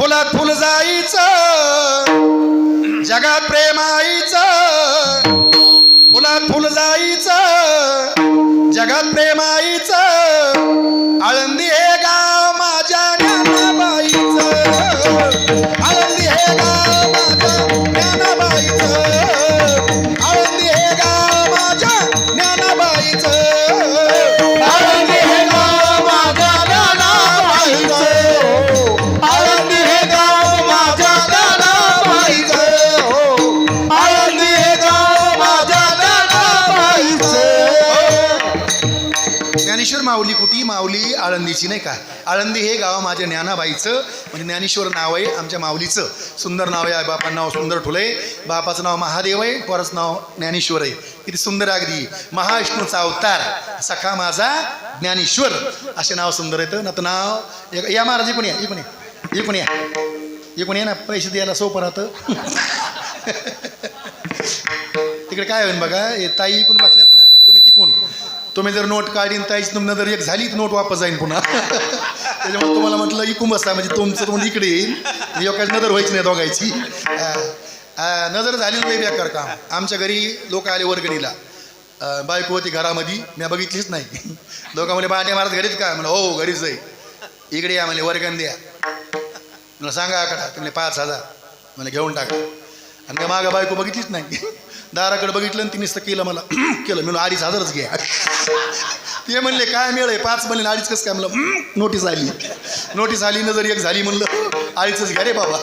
फुलात फुल जायचं जगात प्रेम आईचं फुलात फुल जायचं जगात प्रेम आईचं आळंदी हे गाव माझ्या ज्ञानाबाईचं आळंदी हे गाव माझ्या ज्ञानाबाईचं आळंदी हे गाव माझ्या ज्ञानाबाईचं आळंदी हे गाव माझ्या ज्ञानाबाईचं आळंदी हे गाव माझ्या ज्ञानाबाईचं आळंदी हे गाव माझ्या ज्ञानाबाईचं. ज्ञानेश्वर माऊली कुठी माऊली आळंदीची नाही का. आळंदी हे गाव माझ्या ज्ञानाबाईचं म्हणजे ज्ञानेश्वर नाव आहे आमच्या माऊलीचं. सुंदर नाव आहे. बापाचं नाव सुंदर ठुलंय. बापाचं नाव महादेव आहे. पोराचं नाव ज्ञानेश्वर आहे. किती सुंदर अगदी. महाविष्णूचा अवतार सखा माझा ज्ञानेश्वर असे नाव सुंदर येतं ना. तर नाव या महाराज पण या पण या पण या पण या ना. पैसे द्यायला सोपं राहतं. तिकडे काय होईल बघा. हे ताई पण बसल्यात ना. तुम्ही तिकून तुम्ही जर नोट काढीन ताईच तुमनं जर एक झाली तर नोट वापस जाईन पुन्हा. त्याच्यामुळे तुम्हाला म्हटलं इकून बसता म्हणजे तुमचं तुम्हाला इकडे येईल. एकाच नजर व्हायची नाही दोघायची. नजर झाली नाही बेकार काम. आमच्या घरी लोक आले वर्गणीला. बायको होती घरामध्ये. मी बघितलीच नाही. लोकांमध्ये बाटे मारत घरीच का म्हणलं हो घरीच आहे. इकडे या म्हणजे वर्गण द्या. मला सांगा आकडा. तुम्ही 5,000 मला घेऊन टाका. आणि मी मागं बायको बघितलीच नाही. दाराकडे बघितलं आणि तिने केलं मला केलं. म्हणून 2,500च घ्या. ते म्हणले काय मिळ आहे 5 म्हणले 2.5 कसं काय म्हणलं. नोटीस आली नजर एक झाली म्हणलं 2.5च घ्या रे बाबा.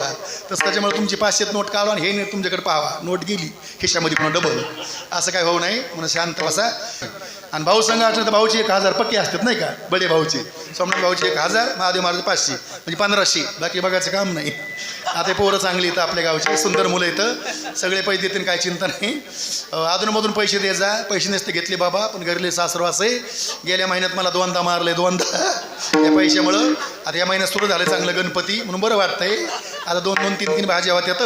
तसं त्याच्यामुळे तुमची 500 नोट काढवा आणि हे तुमच्याकडे पाहावा. नोट गेली खिशामध्ये पुन्हा डबल. असं काय होऊ नये म्हणून शांत बसा. आणि भाऊ संघ असलं तर भाऊचे 1,000 पक्के असतात नाही का. बडे भाऊचे सोमनाथ भाऊचे 1,000 महादेव महाराज 500 म्हणजे 1,500. बाकी बघायचं काम नाही. आता पोरं चांगली येतं आपल्या गावची. सुंदर मुलं येतं. सगळे पैसे देतील काय चिंता नाही. अधूनमधून पैसे दे जा. पैसे नसते घेतले बाबा पण घरले सासरवास आहे. गेल्या महिन्यात मला 2दा मारले 2दा या पैशामुळं. आता या महिन्यात सुरू झालं चांगलं गणपती म्हणून बरं वाटतंय. आता 2-2, 3-3 भाज्या होत्यात.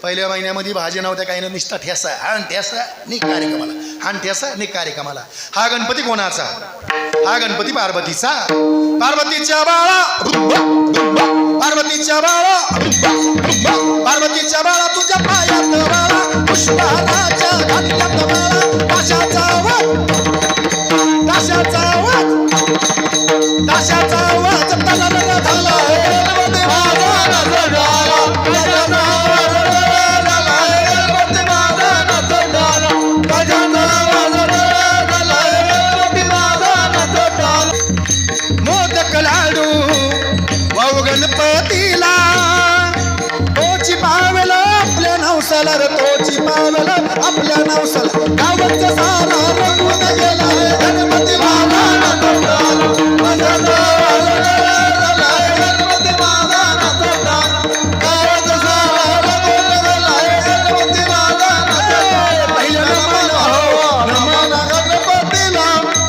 पहिल्या महिन्यामध्ये भाज्या नव्हत्या काही ना. निष्ठा ठेसा हाण ठेसा निक कार्यक्रमाला हाण ठेसा निक कार्यक्रमाला. हा गणपती कोणाचा. हा गणपती पार्वतीचा. पार्वतीच्या बाळा पार्वतीच्या बाळा पार्वतीच्या बाळा तुझ्या पायात बाळा पुष्पहाराच्या घातल्यात बाळा. ताशाचा आवाज ताशाचा आवाज ताशाचा आवाज तलर झाला. मोदक लाडू वाऊ गणपतीला तोची पावलं आपल्या नवसाला रे तोची पावलं आपल्या नवसाला. गावाचा सारा रंगून गेला गणपती बाबा गणपती बाबा गावाचा सारा रंगून गेला गणपती बाबा. पहिलं नमन हो नमन गणपतीला.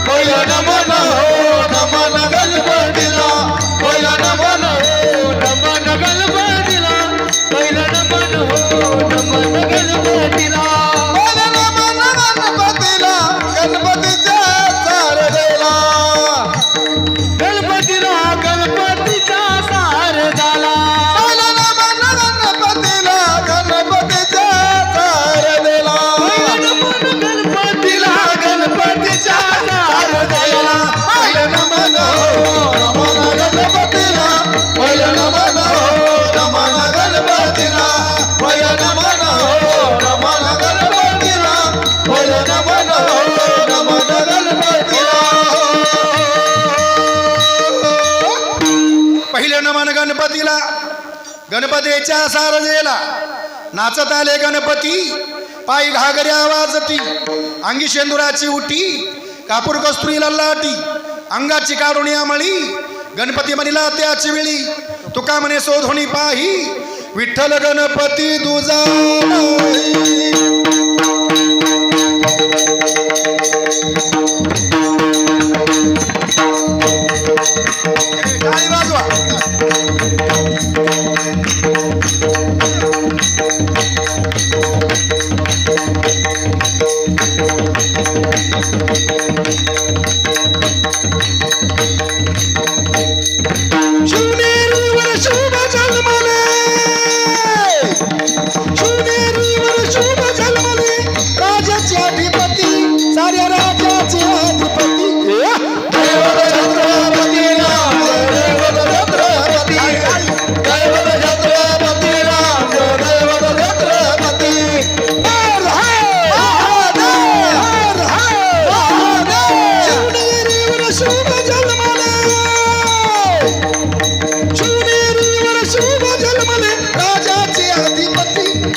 पहिलं नमन हो नमन गणपतीला. पहिलं नमन हो नमन गणपतीला. पहिलं नमन हो नमन गणपतीला. पहिलं नमन गणपतीला गणपतीच्या सारदेला. गणपतीला गणपतीचा सार झाला. पहिलं नमन गणपतीला गणपतीच्या सारदेला. पहिलं नमन गणपतीला गणपतीच्या सारदेला. पहिलं नमन हो नमन गणपतीला. पहिलं नमन हो नमन गणपतीला. पहिलं नमन हो नमन गणपतीला. पहिलं नमन हो नमन गणपतीला. पहिलं नमन गणपतीला गणपतीच्या सारजेला. नाचत आले गणपती पायी घागऱ्या वाजती. अंगी शेंदुराची उठी कापूर कस्तुरीला लाटी. अंगाची काढून आमळी गणपती म्हणिला त्याची वेळी. तुका म्हणे शोधोनी पाही विठ्ठल गणपती तुझा. टाळी वाजवा. शिवनेरीवर शुभ जन्मले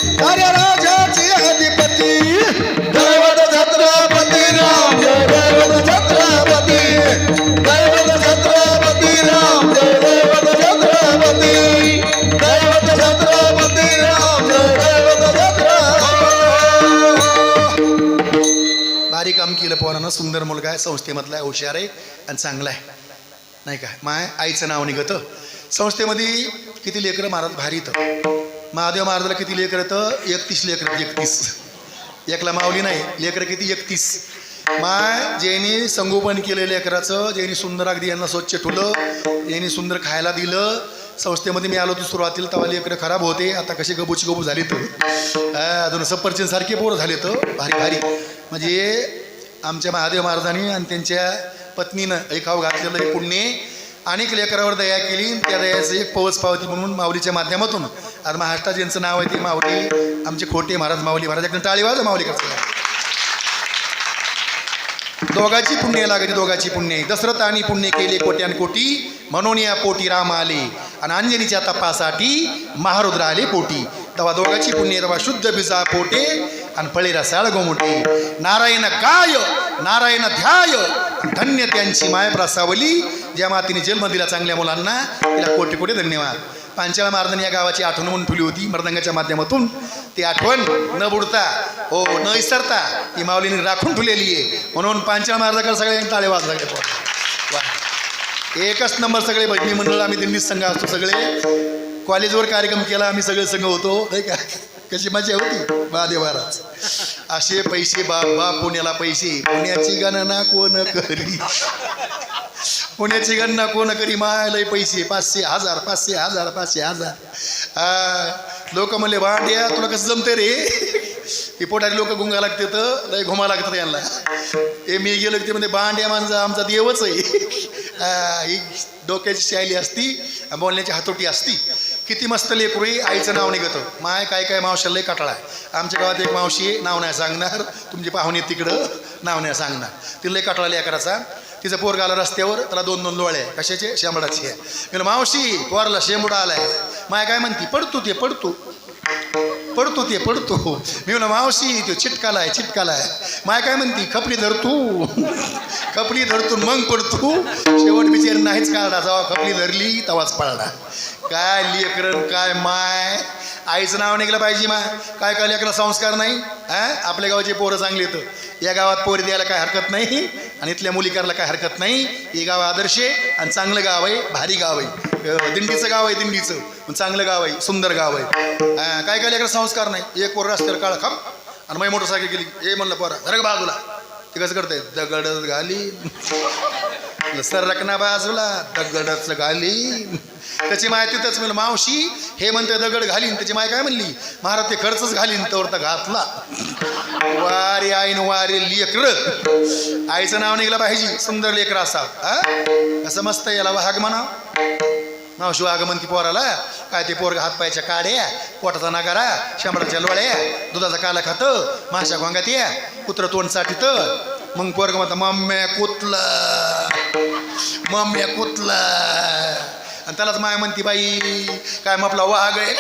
अरे राजाची अधिपती दैवत छत्रपती राम जय दैवत छत्रपती दैवत छत्रपती राम जय दैवत छत्रपती दैवत छत्रपती राम जय दैवत छत्रपती. भारी काम केलं पोरानं. सुंदर मुलगा आहे, संस्थेमधला आहे, हुशार आहे आणि चांगला आहे नाही का. माय आईचं नाव निघतं. संस्थेमध्ये किती लेकरं महाराज भारी इथं. महादेव महाराजाला किती लेकर येतं? 31 लेकर. 31 एकला माऊली नाही, लेकर किती? 31. माय ज्यांनी संगोपन केलं लेकराचं, ज्यांनी सुंदर अगदी यांना स्वच्छ ठुलं, ज्यांनी सुंदर खायला दिलं. संस्थेमध्ये मी आलो होतो सुरुवातीला, तेव्हा लेकरं खराब होते, आता कसे गबूची गबू झाली तर अजून सफरचंदसारखे पोरं झाले तर भारी भारी. म्हणजे आमच्या महादेव महाराजांनी आणि त्यांच्या पत्नीनं ऐकाव घातलेलं हे पुण्य अनेक लेकरावर दया केली. त्या दयाचं एक पवच पावती म्हणून माऊलीच्या माध्यमातून आज महाराष्ट्रात ज्यांचं नाव आहे ते माऊली आमचे खोटे महाराज. माऊली महाराज एकदम टाळी वाज माऊली करतात. दोघाची पुण्य लागते, दोघाची पुण्य. दशरथ आणि पुण्य केले कोट्यान कोटी, म्हणून या पोटी राम आले आणि अंजनीच्या तपासाठी महारुद्र आले पोटी. तेव्हा दोघाची पुण्य, तेव्हा शुद्ध बिजा पोटे आणि फळे रसाळ गोमुटे. नारायण गाय नारायण ध्याय, धन्य त्यांची माय प्रसावली. ज्या मातीने जन्म दिला चांगल्या मुलांना, तिला कोटी कोटी धन्यवाद. पांचाळ महाराजांनी या गावाची आठवण म्हणून ठेवली होती मृदंगाच्या माध्यमातून. ती आठवण न बुडता, हो न विसरता ती माऊलीने राखून ठेवलेली आहे. म्हणून पांचाळ महाराजाकडे सगळे टाळे वाजला. एकच नंबर सगळे भजनी मंडळ. आम्ही दिंडीत संघ असतो सगळे. कॉलेजवर कार्यक्रम केला आम्ही सगळे संघ होतो नाही का. कशी मजा होती. महादेव महाराज असे पैसे बाबा पुण्याला पैसे. पुण्याची गणना कोण करी, पुण्याची गणना कोण करी. मायलय पैसे 500 1000 500 1000 500 1000. लोक म्हणले भांड्या तुला कसं जमते रे. हे पोटारी लोक गुंगा लागते तर लय घुमा लागतात यांना. हे मी गेलो की ते म्हणजे भांड्या माणसा आमचा देवच आहे. ही डोक्याची शैली असती, बोलण्याची हातोटी असती. किती मस्त लेकरू आहे. आईचं नाव निघतं. माय काय काय मावशाला लय कटाळा आहे. आमच्या गावात एक मावशी आहे, नाव नाही सांगणार. तुमची पाहुणे तिकडं, नाव नाही सांगणार. तिला लय कटाळा लेकराचा. तिचं पोरगा आला रस्त्यावर, त्याला 2-2 लोळे कशाचे? शेंबडाची आहे. मी मावशी पोराला शेंबडा आलाय. माय काय म्हणती? पडतो ते पडतो पडतो ते पडतो. मी म्हणलं मावशी तो चिटकाला आहे चिटकाला आहे. माय काय म्हणती? खपली धरतू खपली धरतून मग पडतो. शेवट बिचार नाहीच काढला. जेव्हा खपली धरली तेव्हाच पडला. काय लेकरन काय माय. आईचं नाव निघलं पाहिजे. मा काय काय लेकरला संस्कार नाही. आपल्या गावाचे पोरं चांगले येतं. या गावात पोरी द्यायला काय हरकत नाही आणि इथल्या मुली करायला काय हरकत नाही. हे गाव आदर्श आहे आणि चांगलं गाव आहे, भारी गाव आहे. दिंडीचं गाव आहे, दिंडीचं पण चांगलं गाव आहे, सुंदर गाव आहे. काय काय लेकरला संस्कार नाही. एक पोर रस्त्यावर काळ खप आणि मग मोटरसायकल गेली. हे म्हणलं पोरा जरा बाजूला. ते कसं करताय? दगड घाली सरकना बाजूला दगडच घाली. त्याची माय तिथंच म्हणलं मावशी हे म्हणते दगड घालीन. त्याची माय काय म्हणली? महाराज ते खर्चच घालीन. तर घातला. वारे आईन वारे लेकर. आईचं नाव निघलं पाहिजे. सुंदर लेकर असावं. कसं मस्त याला वाघ म्हणा. मावशी वाघ म्हणती पोराला. काय ते पोरग हातपायच्या काड्या, पोटाचा नागारा, शेंबडाच्या लोळ्या, दुधाचा काला खातं, माशा घोंगात या, कुत्र तोंड साठीत. मग पोरग म्हणता मम्म्या कुतला मम्म्या कुतला. आणि त्यालाच माय म्हणती बाई काय मग आपला वाघ आहे.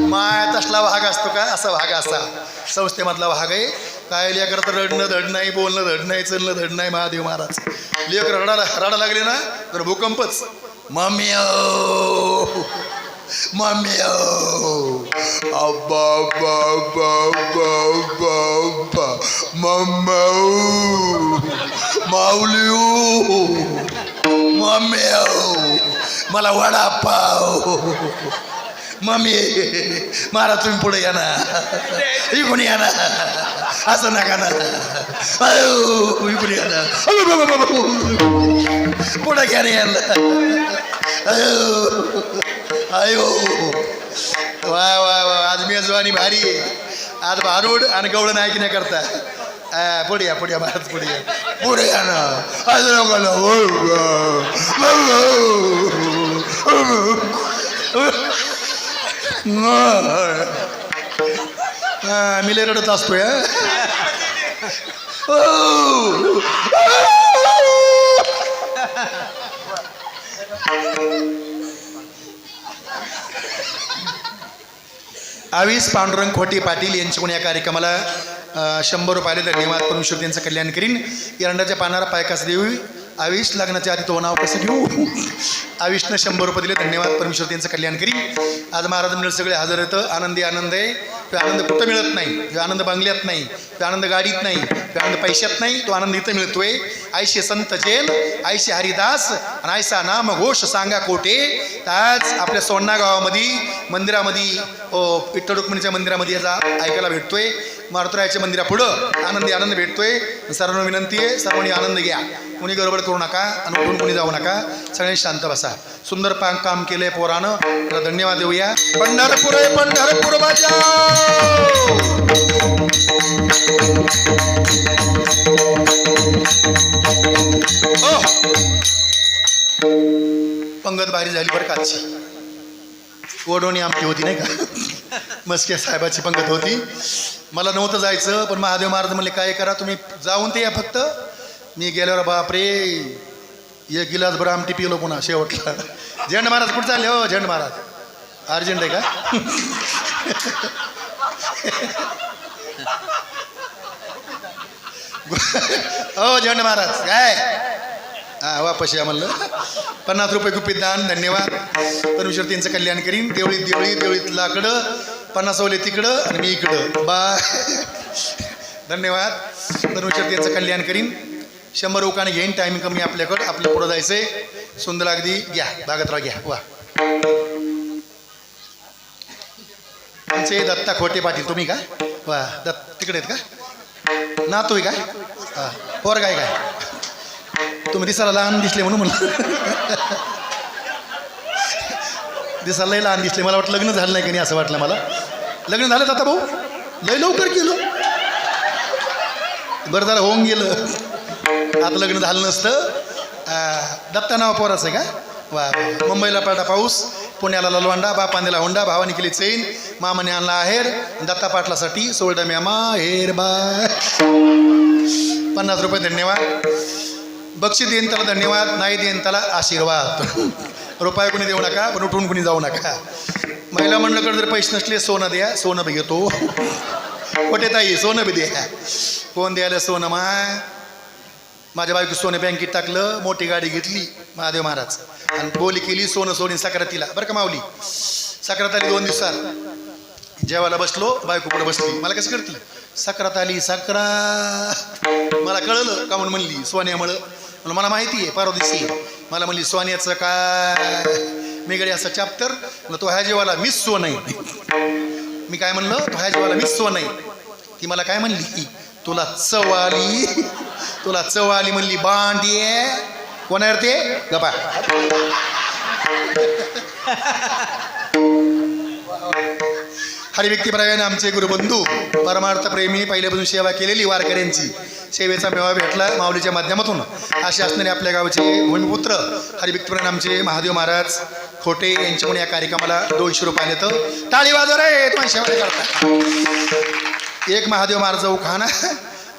माय तसला वाघ असतो का? असा वाघ असा संस्थेमधला वाघ आहे. काय लेकर तर रडणं धड नाही, बोलणं धड नाही, चलणं धड नाही. महादेव महाराज लेकर रडा लागले ना तर भूकंपच. मम्मी मम्मी अब्बा मम्मा माऊली मम्मी मला वडापाव. मम्मी महाराज तुम्ही पुढे या ना. इकडून या ना. असं नका ना. अयो इकडून या ना. पुढे घ्या ना याला. अयो अयो वा वा वा. आज मेजवानी भारी आहे. आज भारूड आणि गवळण आहे की नाही करता. पुढे या महाराज पुढे या. पुढे या ना. असं नका ना. मी लय रडत असतोय. आवीस पांडुरंग खोटे पाटील यांच्याकडून या कार्यक्रमाला 100 रुपयाले धन्यवाद. परमेश्वर त्यांचं कल्याण करीन. एरंडाच्या पानाला पायकास देवी. आविष लग्नाच्या आधी तो नाव कसं घेऊ. आविषनं 100 रुपये दिले, धन्यवाद. परमेश्वर त्यांचं कल्याण करीन. आज महाराज मंडळ सगळे हजर येतं. आनंदी आनंद आहे. तो आनंद कुठं मिळत नाही. तो आनंद बंगल्यात नाही, तो आनंद गाडीत नाही, तो आनंद पैशात नाही, तो आनंद इथं मिळतोय. आयशे संत जैन, आयशे हरिदास आणि आयसा नाम घोष सांगा कोठे. आज आपल्या सोन्ना गावामध्ये मंदिरामध्ये विठ्ठल रुक्मिणीच्या मंदिरामध्ये याचा ऐकायला भेटतोय. मारुतरायाच्या मंदिरापुढं आनंदी आनंद भेटतोय. सर्वांना विनंती आहे, सर्वांनी आनंद घ्या. कोणी गडबड करू नका आणि उठून कोणी जाऊ नका. सगळ्यांनी शांत बसा. सुंदर काम केलंय पोरानं, त्याला धन्यवाद देऊया. पंढरपूर आहे, पंढरपूर बाजा. पंगत भारी झाली बरं कालची. ओढवणी आमची होती नाही का. मस्के साहेबाची पंगत होती. मला नव्हतं जायचं, पण महादेव महाराज म्हणले काय करा तुम्ही जाऊन ते या फक्त. मी गेल्यावर बापरे 1 गिलास बरं आमटी पिलो पुन्हा शेवटला. झेंड महाराज कुठं चालले हो. झेंड महाराज अर्जंट आहे का. हो झेंड महाराज काय वापस या म्हणलं. 50 रुपये गुपित दान, धन्यवाद. परमेश्वर त्यांचं कल्याण करीन. देवळीत देवळीत देवळीत लाकडं 50 ओले तिकडं आणि मी इकडं बा. धन्यवाद. परमेश्वर त्यांचं कल्याण करीन. 100 रुपयाने घेईन. टायमिंग कमी आपल्याकडं. आपलं पुढं जायचंय. सुंदर अगदी घ्या. बागतराव घ्या. वा आमचे दत्ता खोटे पाटील. तुम्ही का वा तिकडे आहेत का. नातू काय हा पोर काय तुम्ही दिसायला लहान दिसले म्हणून म्हणलं. दिसायला लहान दिसले. मला वाटलं लग्न झालं नाही का नाही असं वाटलं मला. लग्न झालं आता भाऊ लय लवकर केलं. बरं झालं होऊन गेलं. आता लग्न झालं नसतं. दत्ता नाव पोराचं आहे का. वा मुंबईला पडला पाऊस, पुण्याला ललवांडा, बापांदेला होंडा, भावाने केली चैन, मामाने आणला आहेर. दत्ता पाटलासाठी सोल्ड म्यामा हेर बा. 50 रुपये धन्यवाद. बक्षीस देईन त्याला धन्यवाद, नाही देईन त्याला आशीर्वाद. रुपये कोणी देऊ नका, पण उठून कोणी जाऊ नका. महिला मंडळाकडे जर पैसे नसले सोनं द्या, सोनं बी घेतो. कुठे ताई सोनं बी द्या. कोण द्यायला सोनं माय. माझ्या बायको सोनं बँकेत टाकलं, मोठी गाडी घेतली महादेव महाराज आणि बोली केली सोनं सोनी सक्रातीला. बरं का माऊली. सक्रात आली 2 दिवसात. जेवायला बसलो, बायको पुढे बसली. मला कसं करते सक्रात आली सक्रात. मला कळलं का म्हणून म्हणली सोन्यामुळं. मला माहिती आहे परवा दिवशी. मला म्हणली सोन्याचं काय. मी गडी असं चॅप्टर म्हणलं तो ह्या जेवाला मिस सो नाही. मी काय म्हणलं तो ह्या जेवाला मिस सो नाही. ती मला काय म्हणली तुला चव आली. तुला चव आली म्हणली बांडी. कोणावर ते गपा. हरिव्यक्तीप्रमाणे आमचे गुरुबंधू परमार्थ प्रेमी पहिल्यापासून सेवा केलेली वारकऱ्यांची सेवेचा मेवा भेटला माऊलीच्या माध्यमातून. असे असणारे आपल्या गावचे भूमिपुत्र हरिव्यक्तीप्रमाणे आमचे महादेव महाराज खोटे यांच्याकडून या कार्यक्रमाला 200 रुपये येतं. टाळी वाजव रे तुम्हाला सेवा करता. एक महादेव महाराज खाना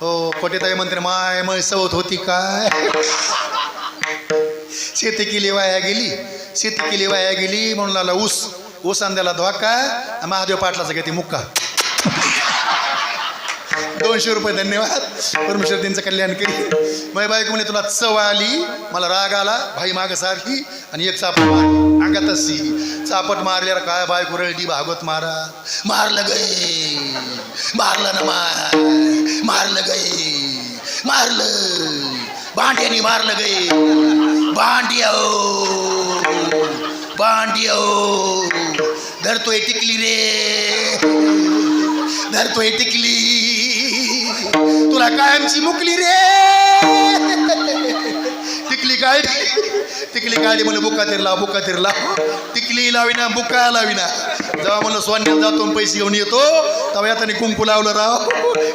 हो. खोटेताई मंत्री माय मय सवत होती काय. शेती केली वाया गेली. शेती केली वाया गेली म्हणून लागला ऊस अंद्याला धोका. महादेव पाटलाचा घेते मुक्का. 200 रुपये धन्यवाद. परमेश्वर त्यांचं कल्याण करी. मै बायको म्हणे तुला चव आली. मला राग आला भाई माग सारखी आणि एक चापट मार अंगात असी. चापट मारल्यावर काय बायको रळडी भागवत महाराज. मारलं गय मारलं ना मारलं गय मारलं भांड्यानी मारलं गय. भांड्या धरतोय टिकली रे. धरतोय टिकली तुला कायमची मुकली रे. टिकली काढली म्हणलं बुका तिरला टिकली लाविना बुका लाविना. जेव्हा म्हणलं सोन्यात जातो पैसे घेऊन येतो तेव्हा याताने कुंकू लावलं राव.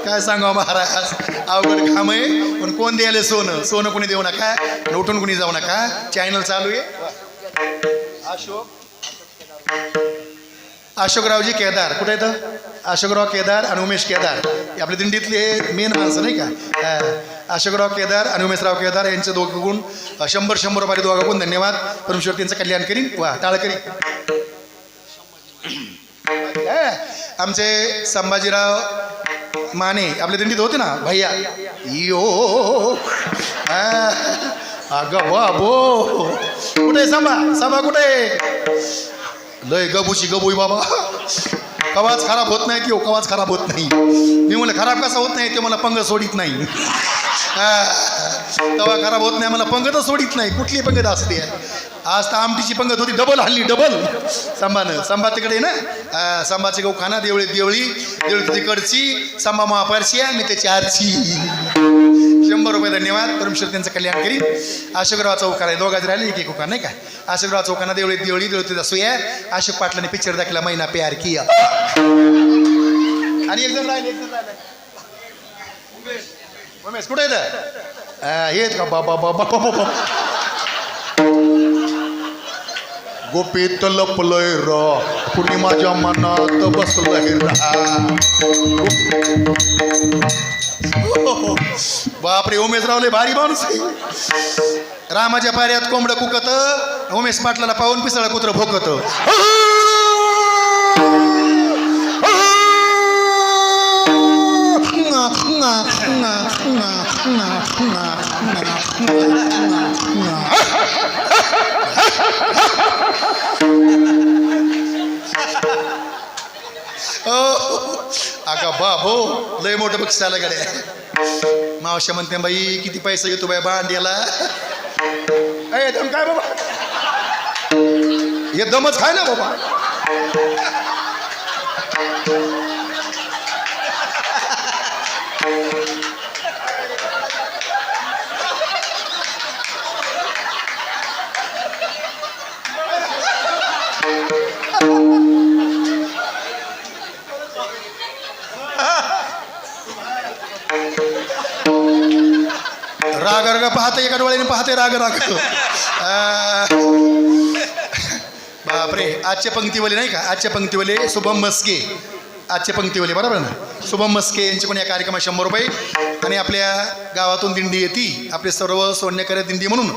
काय सांगा महाराज अवघड काम आहे. पण कोण द्यायला सोनं कोणी देऊ नका. उठून कोणी जाऊ नका. चॅनल चालू आहे. अशोकरावजी केदार कुठे येतं. अशोकराव केदार आणि उमेश केदार आपल्या दिंडीतले मेन माणसं नाही का. अशोकराव केदार आणि उमेशराव केदार यांचे दोघं गुण 100 रुपये दोघं गुण धन्यवाद. परमेश्वर त्यांचं कल्याण करीन. वा टाळ करी. आमचे संभाजीराव माने आपल्या दिंडीत होते ना भैया यो अगं बाबो कुठे संभा कुठे लय गबूची गबूई बाबा कवाच खराब होत नाही की कवाच खराब होत नाही मी म्हणलं खराब कसा होत नाही ते मला पंगत सोडित नाही तवा खराब होत नाही मला पंगतच सोडित नाही कुठली पंगत असते आज तर आमटीची पंगत होती डबल हल्ली डबल संभा तिकडे ना संभाचे गहू खाना देवळी तिकडची संभा महापारशी मी त्याची आरची 100 रुपये धन्यवाद परमेश्वर त्यांचं कल्याण करीन अशोकराव चौकार आहे दोघांच राहिले एक उकार नाही का अशोकराव चौकांना देवळी सुया अशोक पाटलाने पिक्चर दाखला महिना प्यार किया आणि एक जण राहिले उमेश कुठे येत हेच का बाबा बाबा बाबा गोपीत लपलय रा कुणी माझ्या मनात बसलय बापरे उमेश रावले भारी माणूस रामाच्या पाऱ्यात कोंबडं कुकत उमेश पाटलाला पाहून पिसळ कुत्र भोकत अगा बाबो लय मोठं बक्षीस आलं गड्या मावश्या म्हणते बाई किती पैसा घेतो बाई बांड्याला ए दम काय बाबा हे दमच खाय ना बाबा राग पाहते एका डोळ्याने पाहते राग बापरे आजच्या पंक्तीवाले नाही का आजच्या पंक्तीवाले शुभम मस्के आजच्या पंक्तीवाले बरोबर ना शुभम मस्के यांच्याकडून या कार्यक्रमात 100 रुपये आणि आपल्या गावातून दिंडी येते आपले सर्व सोडण्याकरता दिंडी म्हणून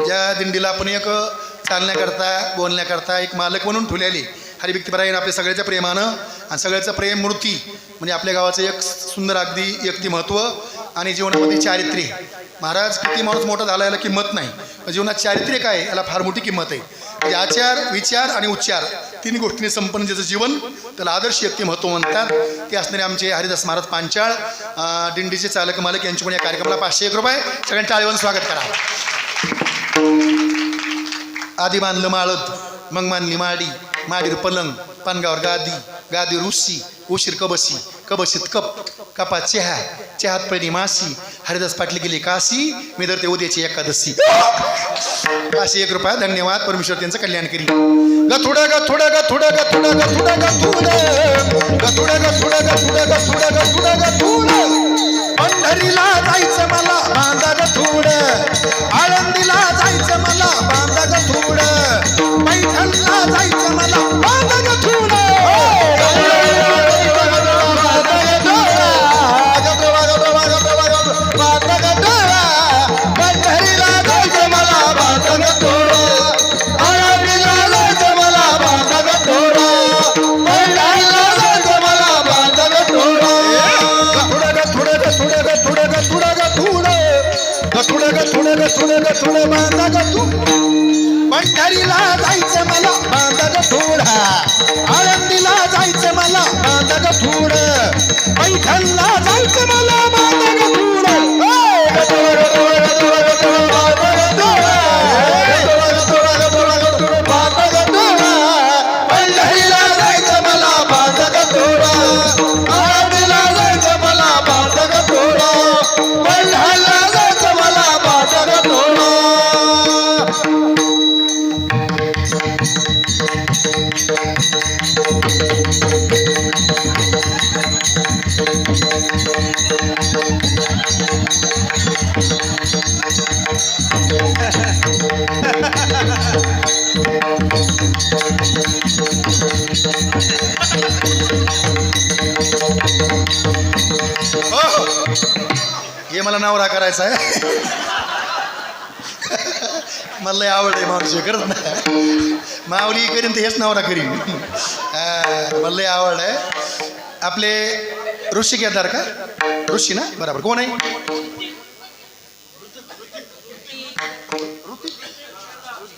ज्या दिंडीला आपण एक चालण्याकरता बोलण्याकरता एक मालक म्हणून ठेवलेले हरिभक्तीपरायण आपल्या सगळ्याच्या प्रेमानं आणि सगळ्याचं प्रेम मूर्ती म्हणजे आपल्या गावाचं एक सुंदर अगदी व्यक्तिमत्व आणि जीवनामध्ये चारित्र्य महाराज किती माणूस मोठा झाला याला किंमत नाही जीवनात चारित्र्य काय याला फार मोठी किंमत आहे म्हणजे आचार विचार आणि उच्चार 3 गोष्टींनी संपन्न ज्याचं जीवन त्याला आदर्श व्यक्तिमत्व म्हणतात ते असणारे आमचे हरिदास महाराज पांचाळ दिंडीचे चालक मालक यांच्याकडून या कार्यक्रमाला 501 रुपये सगळ्यांनी टाळीवर स्वागत करा आधी बांधलं माळद मग मानली माडीर पलंग पानगावर गादीवर उशीर कबशीत कपात चहात पडली मासी हरिदास पाटली गेली काशी मी तर ते उद्याची एकादशी 501 रुपये धन्यवाद परमेश्वर त्यांचं कल्याण करी पंढरीला जायचं मला बांधा गथुड आळंदीला जायचं मला बांधा गथुड पैठणला जायचं मला बांधा गथुड थोडं बांधा गथू पंढरीला जायचं मला बांधा गथोडा आळंदीला जायचं मला बांधा गथोड पैठणला जायचं मला बांधा गथोड पंढरीला जायचं मला बांधा गथोडा आळंदीला जायचं मला बांधा गथोडा पैठणला जायचं मला बांधा गथोडा हे मला नवरा करायचा आहे मला लय आवड आहे माणूस करत नाही माऊली करीन तर हेच नवरा करीन मला लय आवड आहे आपले ऋषी केदार का ऋषी ना बरोबर कोण आहे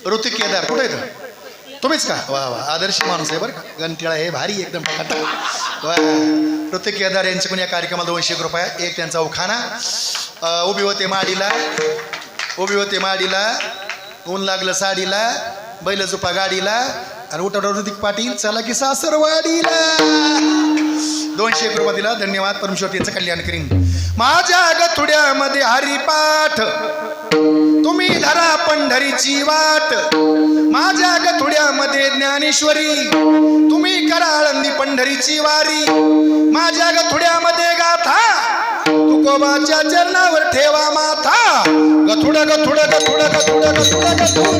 ऋतिक केदार कुठे आहे तुम्हीच का वा वा आदर्श माणूस आहे बरं का गंटिळा हे भारी एकदम खतरनाक वा ऋतिक केदार यांच्याकडून या कार्यक्रमाला 200 रुपये एक त्यांचा उखाणा उभी होते माडीला ऊन लागलं साडीला बैल झुपा गाडीला आणि उठा ऋतिक पाटील चला की सासरवाडीला 200 रुपये दिला धन्यवाद परमेश्वर यांचं कल्याण करीन माझ्या गथुड्यामध्ये हरिपाठ तुम्ही धरा पंढरीची वाट माझ्या गथुड्यामध्ये ज्ञानेश्वरी तुम्ही करा आळंदी पंढरीची वारी माझ्या गथुड्यामध्ये गाथा तुकोबाच्या चरणावर ठेवा माथा गथुड गथुड गथुड गथुड गथुड गथुड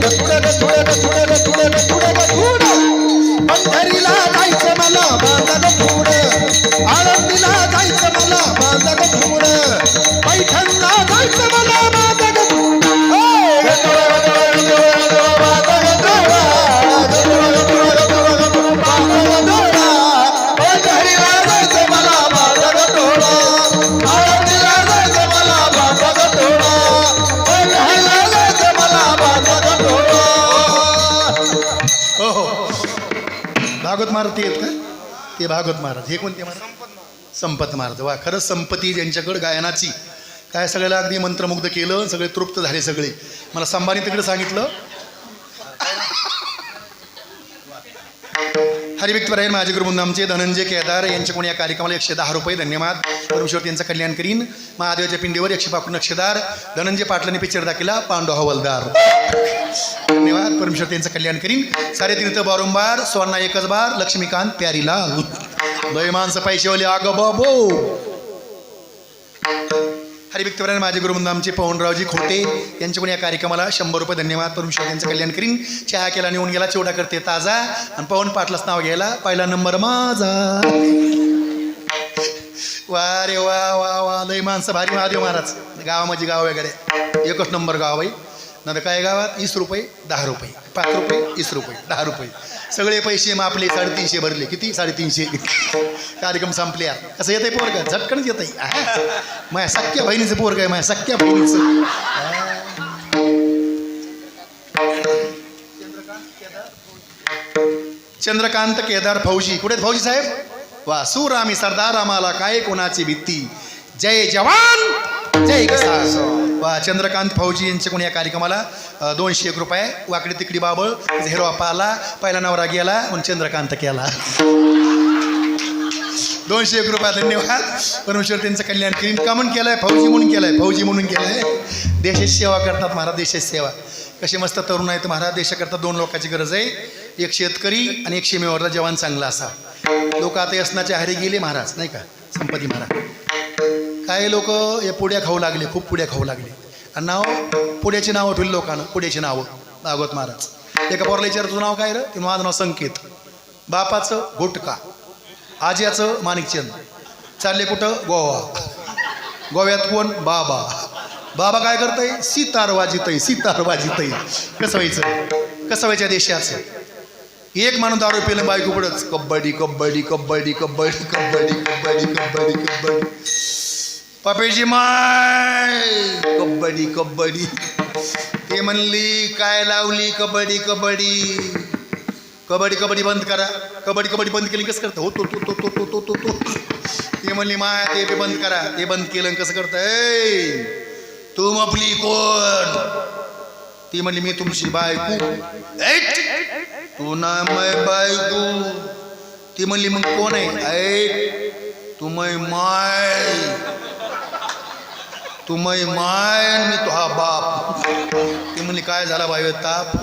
गथुड गथुड गथुड गथुड गथुड गथुड पंढरीला जायचं मला माझा गथुड आळंदीला जायचं मला माझा गथुड पैठणला जायचं मला माझा गथुड भागवत महाराज आहेत का ते भागवत महाराज हे कोणते महाराज संपत महाराज वा खरंच संपत्ती ज्यांच्याकडं गायनाची काय सगळ्याला अगदी मंत्रमुग्ध केलं सगळे तृप्त झाले सगळे मला संभानी तिकडे सांगितलं हरिभक्तपरायण माझे गुरुबंधू आमचे धनंजय केदार यांच्याकडून या कार्यक्रमाला 110 रुपये धन्यवाद परमेश्वर यांचं कल्याण करीन महादेवाच्या पिंडीवर 152 नक्षदार धनंजय पाटलांनी पिक्चर दाखिला पांडू हवलदार धन्यवाद परमेश्वर यांचं कल्याण करीन 3.5 बारंबार सुवर्णा एकच बार लक्ष्मीकांत प्यारीलाल लय माणसं पैसेवाले आग बाबो हरिभक्तपरायण माझे गुरुबंधू आमचे पवनरावजी खोटे यांच्याकडून या कार्यक्रमाला 100 रुपये धन्यवाद परमेश्वर यांचं कल्याण करीन चहा केला निवून गेला चिवडा करते ताजा आणि पवन पाटलाच नाव घ्यायला पहिला नंबर माझा वा रे वा वा वा लय माणसं भारी महादेव महाराज गावामध्ये गाव वगैरे एकच नंबर गाव आहे ना काय गावात 20 रुपये 10 रुपये 5 रुपये 20 रुपये 10 रुपये सगळे पैसे मग आपले 350 भरले किती 350 कार्यक्रम संपले कसं येत आहे पोरग झटकनच येत आहे माझ्या सख्या बहिणीचं पोरग आहे माझ्या सख्या बहिणीचं चंद्रकांत केदार फौजी कुठे फौजी साहेब वा सूर आम्ही सरदार आम्हाला काय कोणाची भीती जय जवान जय किसान वा चंद्रकांत फौजी यांच्याकडून या कार्यक्रमाला 201 रुपये वाकडी तिकडी बाबळ हिरवा पाला पहिला नवरा गेला म्हणून चंद्रकांत केला 201 रुपये धन्यवाद परमेश्वर त्यांचं कल्याण करीन का म्हणून केलंय फौजी म्हणून केलंय देशाची सेवा करतात महाराज देशाची सेवा कसे मस्त तरुण आहेत महाराज देशाकरता 2 लोकांची गरज आहे एक शेतकरी आणि एक सीमेवरला जवान चांगला असा लोक आता व्यसनाच्या आहारी गेले महाराज नाही का संपती महाराज काही लोक हे पुड्या खाऊ लागले खूप पुड्या खाऊ लागले आणि नाव पुड्याची नावं ठेवली लोकांना पुड्याची नावं भागवत महाराज एका पोराला विचार तुझं नाव काय रे ते माझं नाव संकेत बापाचं गुटका आज्याचं माणिकचंद चालले कुठं गोवा गोव्यात कोण बाबा बाबा काय करतंय सितार वाजितय कसं व्हायचं देशाचं एक माणूस दारू पिलं बायको पुढंच कबड्डी कबड्डी कबड्डी कबड्डी कबड्डी कबड्डी कबड्डी कबड्डी पपेची माय कबड्डी कबड्डी ते म्हणली काय लावली कबड्डी कबड्डी कबड्डी कबड्डी बंद करा कबड्डी बंद केली कसं करतं हो तो ते म्हणली माय ते बंद करा ते बंद केलं कसं करतं तू आपली कोण ती म्हणली मी तुमची बायको तू ना मै बायको ती म्हणली मग कोण आहे तू मै माय मी तो हा बाप ती म्हणली काय झाला बाई ताप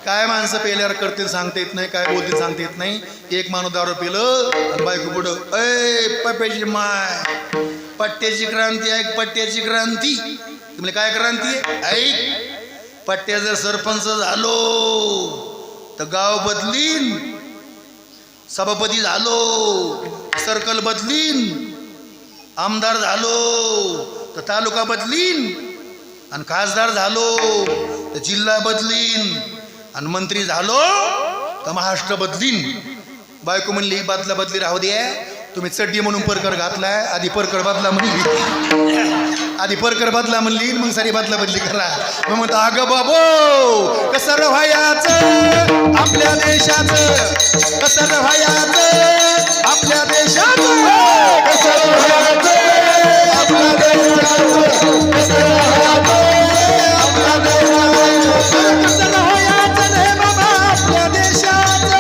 काय माणसं पेल्यावर करतील सांगता येत नाही काय बोलतील सांगता येत नाही एक माणूस दारू पिलं आणि बायको पुढं पप्याची माय पट्ट्याची क्रांती आहे पट्ट्याची क्रांती तुम्ही काय क्रांती ऐक पट्ट्या जर सरपंच झालो तर गाव बदलीन सभापती झालो सर्कल बदलीन आमदार झालो तर तालुका बदलीन आणि खासदार झालो तर जिल्हा बदलीन आणि मंत्री झालो तर महाराष्ट्र बदलीन बायको म्हणली बदला बदली राहू दे, तुम्ही चड्डी म्हणून परकर घातलाय, आधी परकर बदला म्हणली, आधी परकर बदला म्हणली, मग सारी बदला बदली करा. मग म्हणतो अगं बाबो कसं रव्हायाचं आपल्या देशाचं, कसं रव्हायाचं आपल्या देशाचं, कसं रव्हायाचं आपल्या देशाचं, कसं रव्हायाचं आपल्या देशाचं, कसं रव्हायाचं रे बाबा आपल्या देशाचं,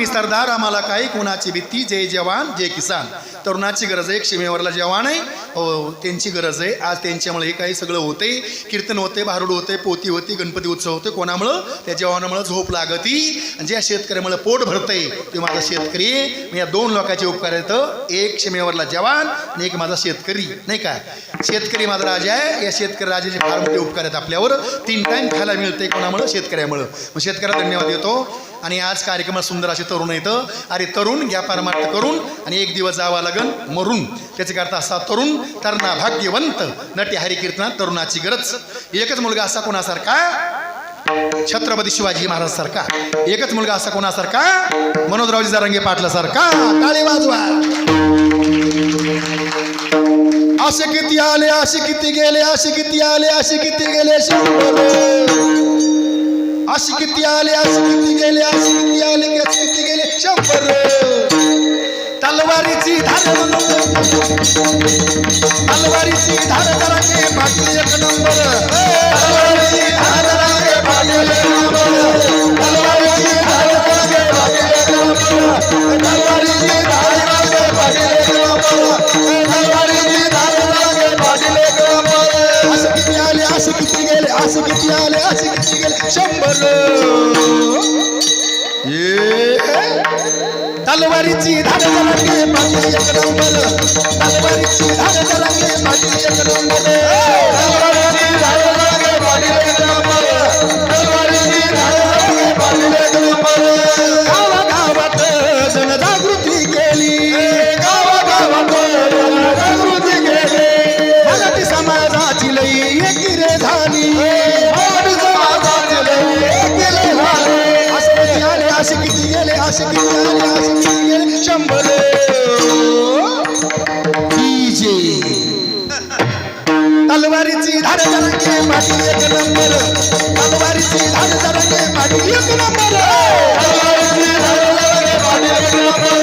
सरदार आम्हाला काही कोणाची भीती, जय जवान जय किसान. तरुणाची गरज आहे, सीमेवरला जवान आहे, हो त्यांची गरज आहे. आज त्यांच्यामुळे हे काही सगळं होते, कीर्तन होते, भारुड होते, पोती होती, गणपती उत्सव होते. कोणामुळं? त्या जवानामुळं झोप लागती. आणि ज्या शेतकऱ्यामुळे पोट भरतंय ते माझा शेतकरी. मी या दोन लोकांचे उपकार आहेत, एक सीमेवरला जवान आणि एक माझा शेतकरी. नाही काय, शेतकरी माझा राजा आहे. या शेतकरी राजाचे फार मोठे उपकार आहेत आपल्यावर. 3 टाईम खायला मिळते. कोणामुळं? शेतकऱ्यामुळं. मग शेतकऱ्याला धन्यवाद देतो. आणि आज कार्यक्रमात सुंदर असे तरुण येतं. अरे तरुण घ्या परमार्थ करून, आणि एक दिवस जावा लागन मरून. त्याचे करता असा तरुण तरणा भाग्यवंत, नटी हरी कीर्तनात तरुणाची गरज. एकच मुलगा असा कोणासारखा? छत्रपती शिवाजी महाराज सारखा. एकच मुलगा असा कोणासारखा? मनोजरावजी जरांगे पाटला सारखा. टाळी वाजवा. असे किती आले, असे किती गेले, असे किती आले, असे किती गेले, अशी किती आले, अशी किती गेले, अशी किती आले, अशी किती गेले, 100. तलवारीची धार, तलवारीची धार करांगे पाटील एक नंबर, तलवारीची धार करांगे पाटील एक नंबर, तलवारीची धार करांगे पाटील एक नंबर, तलवारीची धार करांगे पाटील एक नंबर, तलवारीची धार करांगे पाटील एक नंबर. अशी किती आले, अशी किती गेले, अशी किती आले, अशी किती गेले, 100. तलवारीची धार करांगे पाटील एक नंबर, तलवारीची धार करांगे पाटील एक नंबर, तलवारीची धार करांगे पाटील एक नंबर, तलवारीची धार करांगे पाटील एक नंबर. गावागावात जनजागृती केली, गावागावात जनजागृती केली. मराठी समाजाची लई एकी रे झाली, मराठी समाजाची लई एकी रे झाली. असे किती गेले, असे किती आले, असे किती गेले, 100. तलवारीची धार करांगे पाटील एक नंबर, तलवारीची धार करांगे पाटील एक नंबर, तलवारीची धार करांगे पाटील एक नंबर,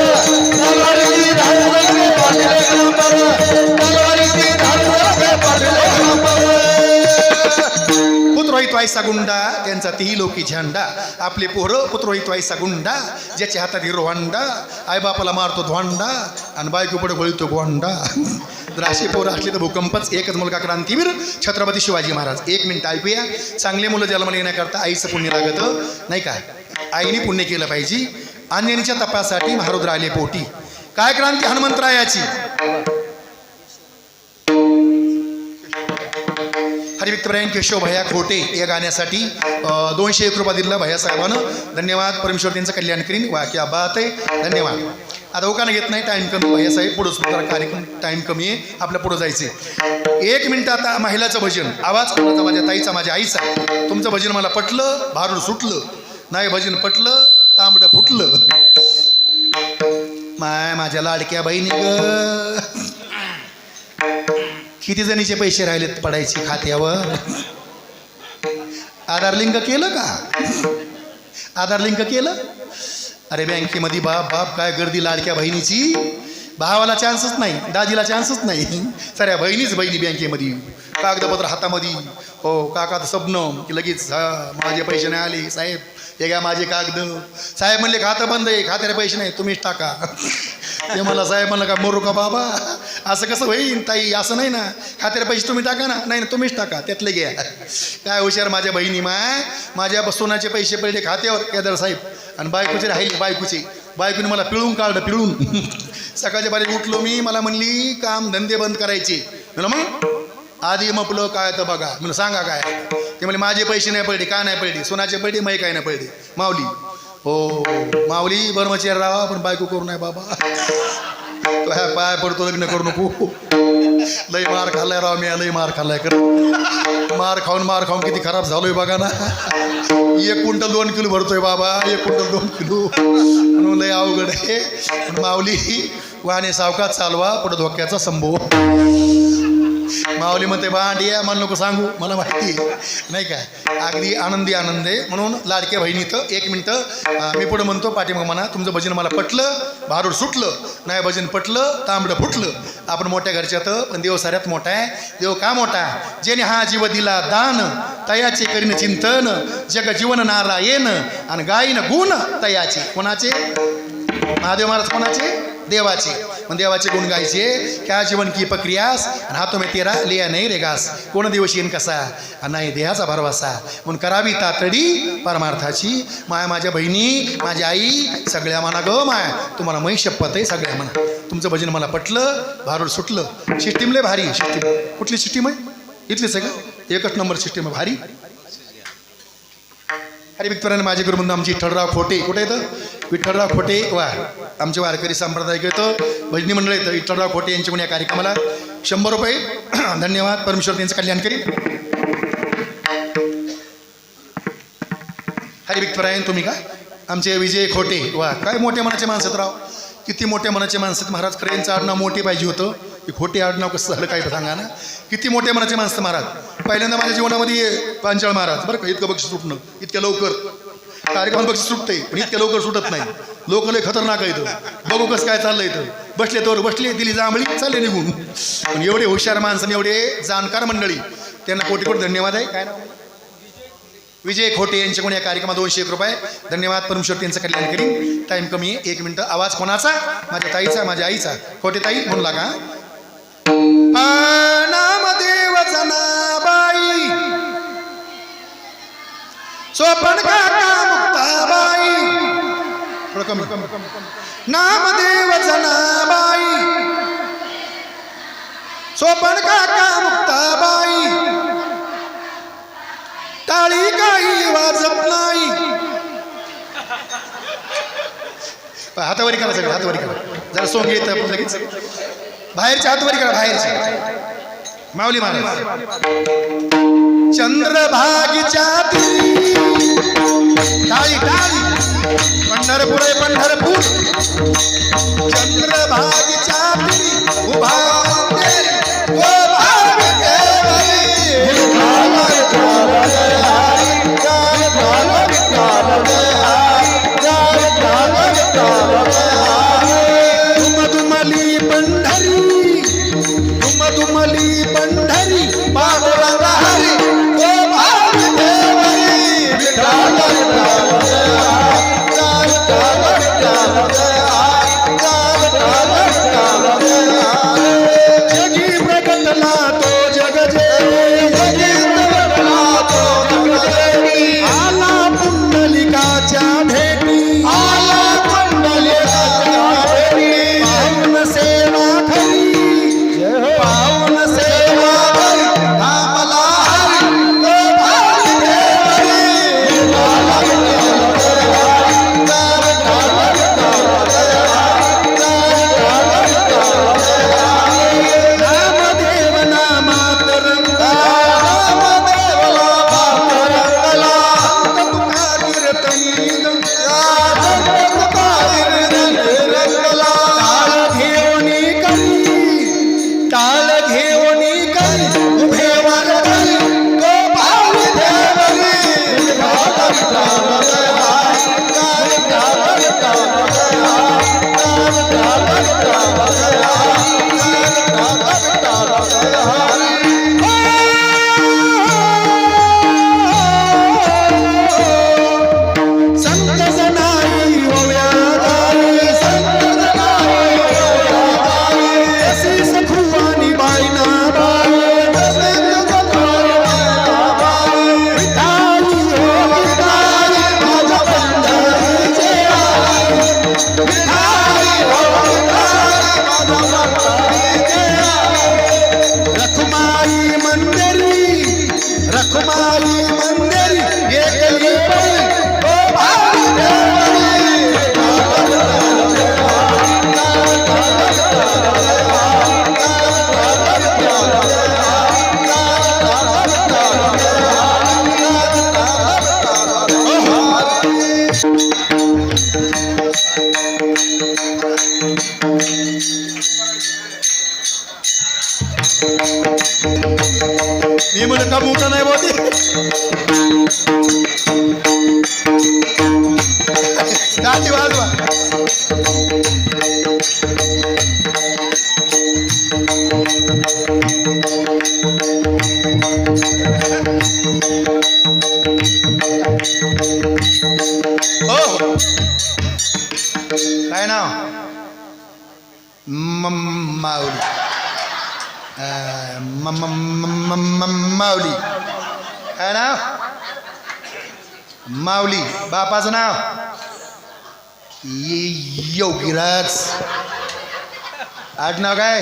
तलवारीची धार करांगे पाटील एक नंबर, तलवारीची धार करांगे पाटील एक नंबर. पुत्रोहित व्हायचा गुंडा, त्यांचा तीही लोकी झेंडा. आपले पोरं पुत्रोहित व्हायचा गुंडा, ज्याच्या हातात हिरो होंडा, आईबापाला मारतो धोंडा आणि बायको पुढे गळतो गोंडा. जर असे पोरं असले तर भूकंपच. एकच मुलगा क्रांतीवीर छत्रपती शिवाजी महाराज. 1 मिनिट ऐकूया. चांगले मुलं जन्माला येण्याकरता आईचं पुण्य लागतं, नाही काय? आईने पुण्य केलं पाहिजे. अंजनीच्या तपासाठी महारुद्र आले पोटी. काय क्रांती हनुमंतरायाची. हरिविक्तरायन केशव भैया खोटे या गाण्यासाठी 201 रुपये दिला भैया साहेबानं. धन्यवाद. परमेश्वर त्यांचं कल्याण करीन. वा क्या बात आहे. धन्यवाद. आता उकानं घेत नाही, टाईम कमी. भैया साहेब पुढं सुद्धा कार्यक्रम टाईम कमी आहे, आपल्या पुढं जायचे. 1 मिनिट. आता महिलाचं भजन. आवाज कोणाचा? माझ्या ताईचा, माझ्या आईचा. तुमचं भजन मला पटलं, भारूड सुटलं. नाही भजन पटलं, तांबडं फुटलं. माझ्या लाडक्या बहिणी ग, किती जणीचे पैसे राहिलेत पडायचे खात्यावर? आधार लिंक केलं का? आधार लिंक केलं? अरे बँकेमध्ये बाप बाप काय गर्दी लाडक्या बहिणीची. भावाला चान्सच नाही, दाजीला चान्सच नाही. सऱ्या बहिणीच बहिणी बँकेमध्ये, कागदपत्र हातामध्ये. हो काका तर सबनम की लगेच माझे पैसे नाही आले साहेब, हे घ्या माझे कागद. साहेब म्हणले खातं बंद आहे, खात्याला पैसे नाही, तुम्हीच टाका. ते मला साहेब म्हणलं का मरू का बाबा, असं कसं होईन ताई, असं नाही ना, खात्याला पैसे तुम्ही टाका ना. नाही ना, तुम्हीच टाका, त्यातले घ्या. काय हुशार माझ्या बहिणी माझ्या सोनाचे पैसे पडले खात्यावर केदार साहेब, आणि बायकोचे राहिले, बायकोचे बायकोने मला पिळून काढलं, पिळून. सकाळच्या बारी उठलो मी, मला म्हणली काम धंदे बंद करायचे. म्हणलं मग आधी मपलं काय तर बघा. म्हणलं सांगा काय. ते म्हणजे माझे पैसे नाही पडले, काय नाही पडले, सोनाचे पडले, मै काय नाही पडले. माऊली हो माऊली ब्रह्मचारी राहा पण बायको करू नाही बाबा. तो ह्या पाय पडतो, लग्न करू नको. लय मार खाल्लाय राव मी, लय मार खाल्लाय. कर मार खाऊन किती खराब झालोय बघा ना. 1 क्विंटल 2 किलो भरतोय बाबा, 1 क्विंटल 2 किलो. म्हणून लय अवघड आहे. पण माऊली वाहने सावकाश चालवा, पुढे धोक्याचा संभव. माऊली म्हणते भांडिया मला नको सांगू, मला माहिती नाही काय. अगदी आनंदी आनंद आहे. म्हणून लाडक्या बहिणीचं 1 मिनटं मी पुढे म्हणतो, पाठीमाग म्हणा तुमचं भजन मला पटलं, भारूड सुटलं, नाही भजन पटलं, तांबडं फुटलं. आपण मोठ्या घरच्यात पण देव साऱ्यात मोठा आहे. देव का मोठा आहे? जेणे हा जीव दिला दान, तयाचे करीन चिंतन, जग जीवन नारायण आणि गायीन गुण तयाचे. कोणाचे? महादेव महाराज. कोणाचे? देवाचे. पण देवाचे गुण गायचे. क्या जीवन की प्रक्रियास आणि हातो में तेरा लिया नाही रे घास. कोण दिवशी येईन कसा नाही देहाचा भरवसा. म्हणून करावी तातडी परमार्थाची. माया माझ्या बहिणी, माझी आई, सगळ्या म्हणा ग माय, तुम्हाला मै शपथ आहे सगळ्या म्हणा. तुमचं भजन मला पटलं, भारूड सुटलं. सिस्टीम लय भारी. सिस्टीम कुठली सिस्टीम आहे? इथलीच आहे का? 1 नंबर सिस्टीम आहे भारी. अरे विठ्ठलाने माझे गुरुबंधू आमची विठ्ठलराव खोटे. कुठे येतं? विठ्ठलराव खोटे वा आमचे वारकरी संप्रदाय येतं, भजनी मंडळ येतं. विठ्ठलराव खोटे यांच्याकडून या कार्यक्रमाला 100 रुपये. धन्यवाद. परमेश्वर त्यांचं कल्याण करीन. हरी विठ्ठलरायन तुम्ही का? आमचे विजय खोटे वा काय मोठ्या मनाचे माणसं राव. किती मोठ्या मनाचे माणसं. महाराज खरे यांचं आडनाव मोठे पाहिजे होतं. की खोटे आडनाव कसं झालं काय सांगा ना. किती मोठ्या मनाचे माणसं महाराज. पहिल्यांदा माझ्या जीवनामध्ये पांचाळ महाराज बरं का. इतकं बक्षीस सुटणं इतक्या लवकर. कार्यक्रम बक्षीस सुटते पण इतक्या लवकर सुटत नाही. लोक लय खतरनाक आहे इथं. बघू कसं काय चाललंय इथं. बसले तोवर बसले, दिली जांभळी, चालले निघून. पण एवढे हुशार माणसं, एवढे जाणकार मंडळी, त्यांना कोटी कोटी धन्यवाद आहे. काय नाव? विजय खोटे यांच्याकडून या कार्यक्रमात 201 रुपये. धन्यवाद. परमेश्वर त्यांचं कल्याण करीन. टाईम कमी आहे. 1 मिनिट. आवाज कोणाचा? माझ्या ताईचा, माझ्या आईचा. खोटे ताई म्हणून लागा. नामदेव जनाबाई, सोपन काका मुक्ताबाई. थोडं कमी. नामदेव जनाबाई, सोपन काका मुक्ताबाई, टाळी काही वाजत नाही. हातावरी करा सगळं, हातावरी करा. जरा सोंग येत आपण लगेच. बाहेरच्या हातवरी करा, बाहेरच्या. माऊली महाराज. चंद्रभागीच्या टाळी टाळी. पंढरपूर आहे पंढरपूर. चंद्रभागीच्या उभा दुमदुमली पंढरी, दुमदुमली पंढरी, पांडुरंग हरी ओ भावी देवरी. विठ्ठल जगी प्रगटला तो जग जे, जगी प्रगटला तो जग जे. आला पुंडलिकाच्या भेटी, आला पुंडलिकाच्या मी म्हणलं का मोठा नाही बोलते टाळी वाजवा. हो काय नाव? माऊली. माऊली काय नाव? माऊली. बापाचं नाव? योगीराज. आडनाव काय?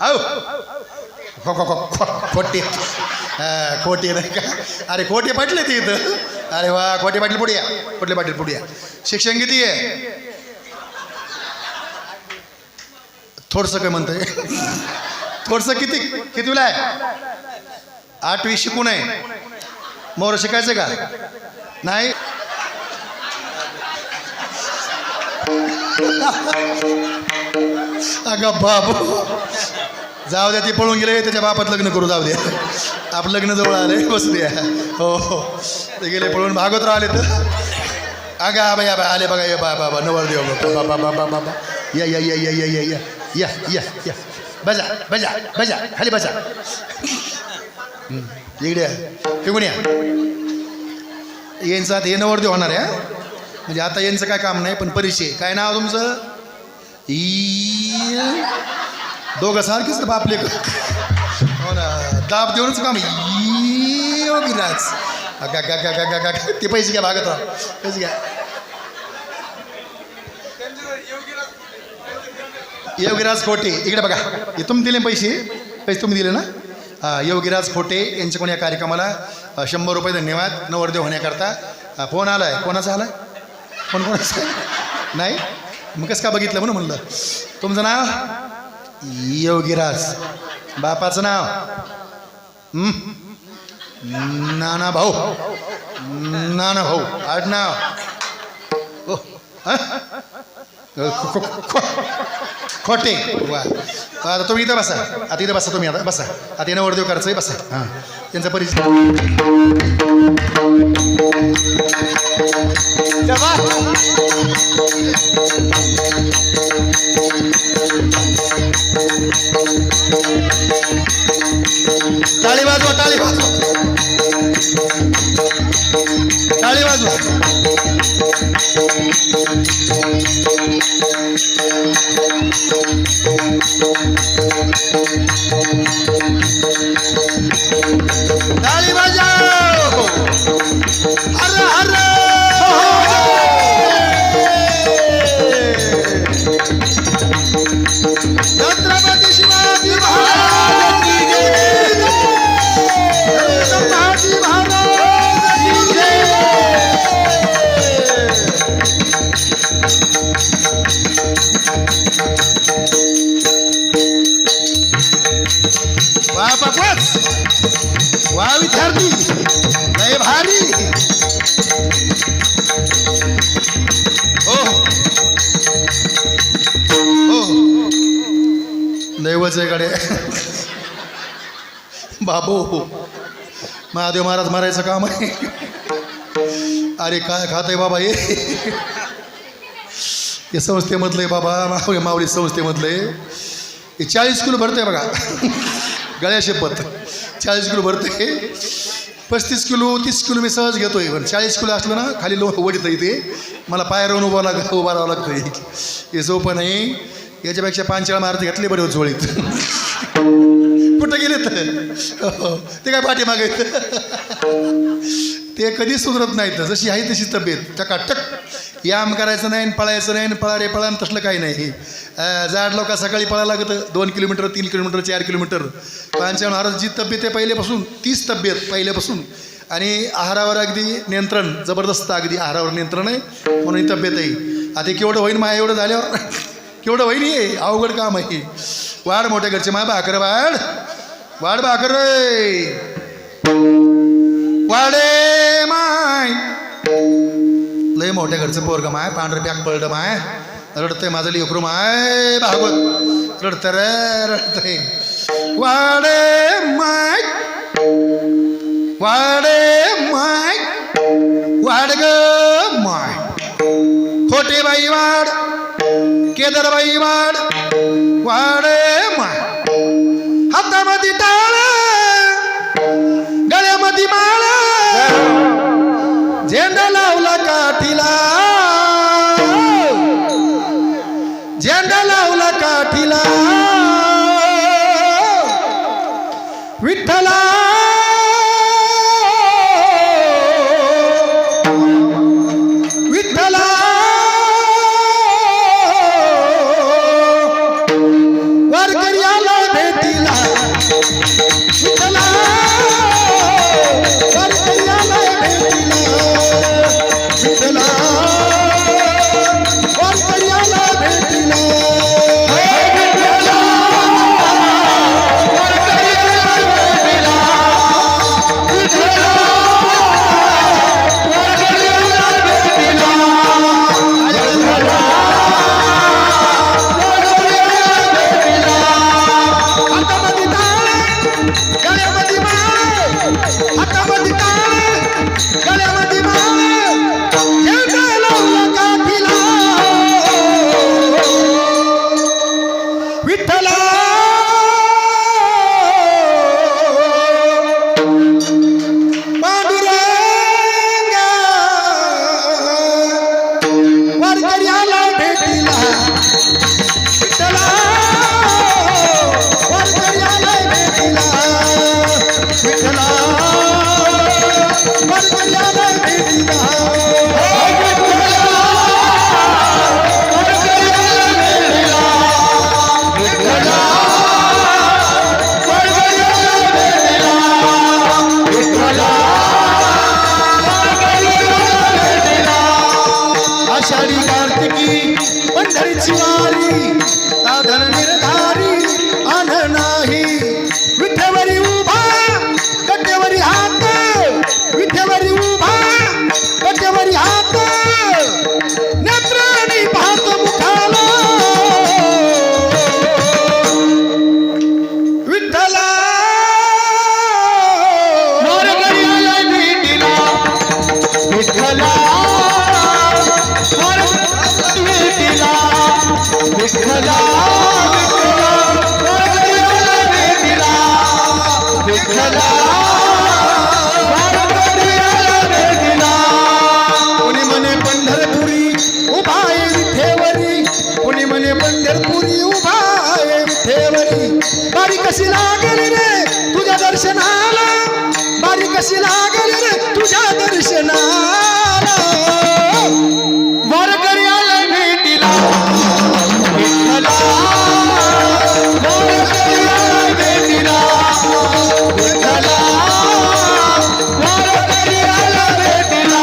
औ खोटे. खोटे नाही का? अरे खोटे पटले ते इथं. अरे वा, खोटे पाटील पुढे या. खोटे पाटील पुढे या. शिक्षण किती आहे? थोडंसं काय म्हणतंय? थोडंसं कितीला आहे? 8वी शिकून आहे. मोर शिकायचं का? नाही. अगं बाबू जाऊ द्या, ती पळून गेले. त्याच्या बापात लग्न करू, जाऊ द्या. आपलं लग्न जवळ आलंय, बसू द्या. हो हो, ते गेले पळून. भागवतराव आले तर अगा बाई आले बघा. ये बाबा नवरदेव बाबा बाबा बाबा. या या या या या या या या या या. बजा बजा बजा, खाली बजा. इकडे फिकून या. यांचं आता हे नवरदेव होणार आहे. म्हणजे आता यांचं काय काम नाही, पण परिचय. काय नाव तुमचं? दोघं सारखीच बापले. हो ना, दाब देऊनच काम. योगीराज. ते पैसे घ्या, भागत राहा. पैसे घ्या. योगीराज खोटे इकडे बघा. हे तुम्ही दिले पैसे तुम्ही दिले ना? हां, योगीराज खोटे यांच्याकडून या कार्यक्रमाला 100 रुपये धन्यवाद. नवरदेव होण्याकरता. फोन आला आहे. कोणाचा आला आहे? कोणाचा नाही? मग कसं का बघितलं म्हणून म्हणलं. तुमचं नाव? योगीराज. बापाचं नाव? नाना भाऊ. नाना भाऊ. आडनाव? खोटे. वा, आता तुम्ही इथं बसा. आता इथं बसा तुम्ही. आता बसा. आता येणं नवरदेव करायचं आहे. बसा. हां, त्यांचा परिचय. टाळी वाजवा, टाळी वाजवा, टाळी वाजवा. टाळी वाजव. हर हर छत्रपती शिवाजी महाराज की जय. शिवाजी महाराज की जय. वा बापच, वा विद्यार्थी, लय भारी. हो हो, दैवच आहे कडे. बाबू महादेव महाराज मारायचं काम आहे. अरे काय खात आहे बाबा हे. हे संस्थेमधलं आहे बाबा. माऊली संस्थेमधलं आहे. हे 40 किलो भरते बघा. गळ्या शपथ 40 किलो भरते. 35 किलो 30 किलो मी सहज घेतोय. पण 40 किलो असलं ना खाली वडीत इथे मला पायावरून उभा राहावं लागतं. हे सोपं नाही. याच्यापेक्षा 5 वेळा मारते घातले बरे झोळीत. कुठं गेले तर ते काय पाठी मागायचं. ते कधीच सुधरत नाहीत. जशी आहे तशी तब्येत टकाटक. याम करायचं नाही, पळायचं नाही, पळा रे पळा तसलं काही नाही. जाड लोक सकाळी पळायला लागतं 2 किलोमीटर 3 किलोमीटर 4 किलोमीटर. 5 महाराज जी तब्येत आहे पहिल्यापासून तीच तब्येत पहिल्यापासून. आणि आहारावर अगदी नियंत्रण जबरदस्त. अगदी आहारावर नियंत्रण आहे म्हणून ही तब्येत आहे. आता केवढं होईन माया एवढं झाल्यावर केवढं होईन. हे अवघड काम आहे. वाढ मोठ्या घरचे मा भाकर वाढ वाढ भाकर रे वाडे माय लय मोठ्या घरचं पोरगं माय पांढरं पॅक पडलं माय रडतंय माझं लेकरू माय भागवत रडतं रे रडतंय वाडे माय वाड ग माय खोटे बाई वाड केदर बाई वाड वाडे माय हातामध्ये टाळ गळ्यामध्ये माळ झेंडा लावला काठीला झेंडा लावला काठीला विठ्ठला विठ्ठला वारकरी आला भेटीला विठ्ठला वारकरी आला भेटीला विठ्ठला वारकरी आला भेटीला आषाढी कार्तिकी पंढरीची वारी साधन निर्धारी आन नाही विठेवरी उभा कटेवरी हात विठेवरी उभा कटेवरी हात नेत्रांनी पाहतो मुखाला विठ्ठला वारकरी आलाय भेटीला विठ्ठला विठ्ठला विठ्ठला कोणी म्हणे पंढरपुरी उभा आहे विठेवरी कोणी म्हणे पंढरपुरी उभा आहे विठेवरी बारी कशी लागली रे तुझ्या दर्शनाला बारी कशी लागली रे तुझ्या दर्शनाला वारकरी आलाय भेटीला विठ्ठला वारकरी आलाय भेटीला विठ्ठला वारकरी आलाय भेटीला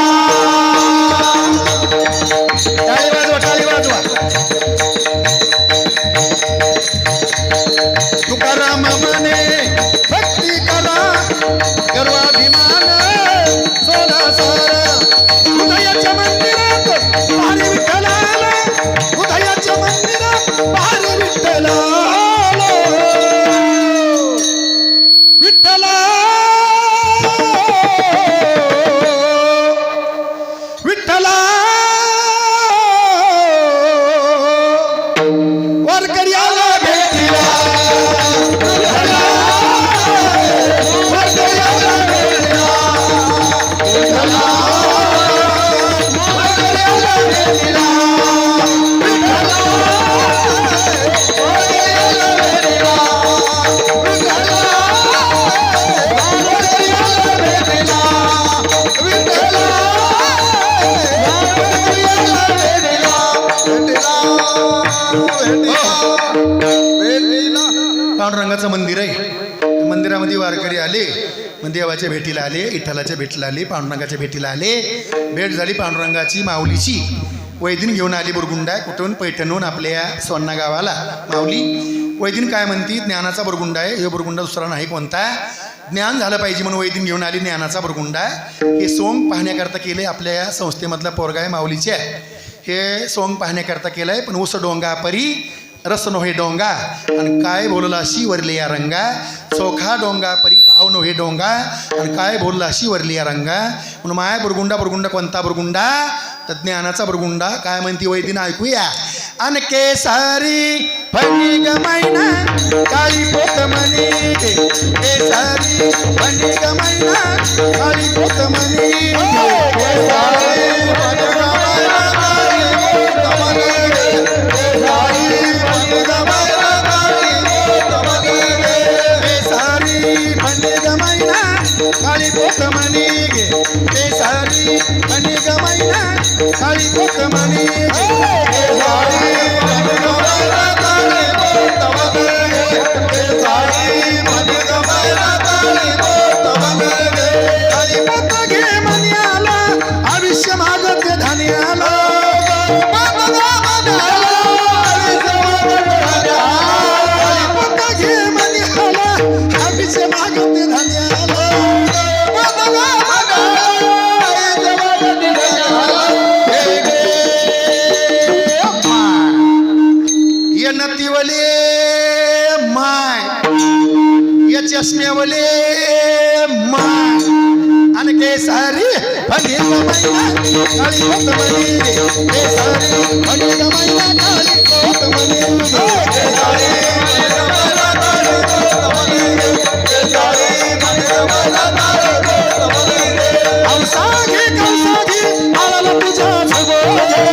टाळी वाजवा तुकाराम म्हणे भक्ती करा गर्वाभिमान सोला सारा उदयाच्या मंदिरात भारी विठ्ठलाला उदयाच्या मंदिरात भारी विठ्ठलाला विठ्ठला विठ्ठला वारकरी आला भेटीला विठ्ठला वारकरी आला भेटीला विठ्ठला वारकरी आला भेटीला विठ्ठला वारकरी आला भेटीला विठ्ठला वारकरी आला भेटीला विठ्ठला वारकरी आला भेटीला पांडुरंगाचं मंदिर आहे मंदिरामध्ये वारकरी आले मग देवाच्या भेटीला आले विठ्ठलाच्या भेटीला आले पांडुरंगाच्या भेटीला आले भेट झाली पांडुरंगाची माऊलीची वैदिन घेऊन आली बुरगुंडा कुठून पैठणहून आपल्या सोन्ना गावाला माऊली वैदिन काय म्हणती ज्ञानाचा बुरगुंडा आहे हे बुरगुंडा दुसरा नाही कोणता ज्ञान झालं पाहिजे म्हणून वैदिक घेऊन आली ज्ञानाचा बुरगुंडा. हे सोंग पाहण्याकरता केले आपल्या या संस्थेमधला पोरगा आहे माऊलीचे आहे. हे सोंग पाहण्याकरता केलं आहे. पण उस डोंगा परी रस नोहे डोंगा आणि काय बोलला अशी वरली या रंगा. चोखा डोंगा परी भाव नोहे डोंगा आणि काय बोलला अशी वरली या रंगा. म्हणून माय बुरगुंडा बुरगुंडा कोणता बुरगुंडा तर ज्ञानाचा बुरगुंडा. काय म्हणती वैदिन ऐकूया. अन केसारी फणी गमायना काळी पोत म्हणे केसारी फणी गमायना काळी पोत म्हणे काळी पोत म्हणे केसारी फणी गमायना काळी पोत म्हणे आयुष्य मागते धान्याला घे मनियाला आयुष्य मागते धान्याला ये नतीवले माय या चष्म्यावले माय आणि केसारी फणी गमायना काळी पोत म्हणे केसारी फणी गमायना काळी पोत म्हणे केसारी फणी गमायना काळी पोत म्हणे केसारी फणी गमायना काळी पोत म्हणे औसागी कौसागी आला तुझ्या झगोगे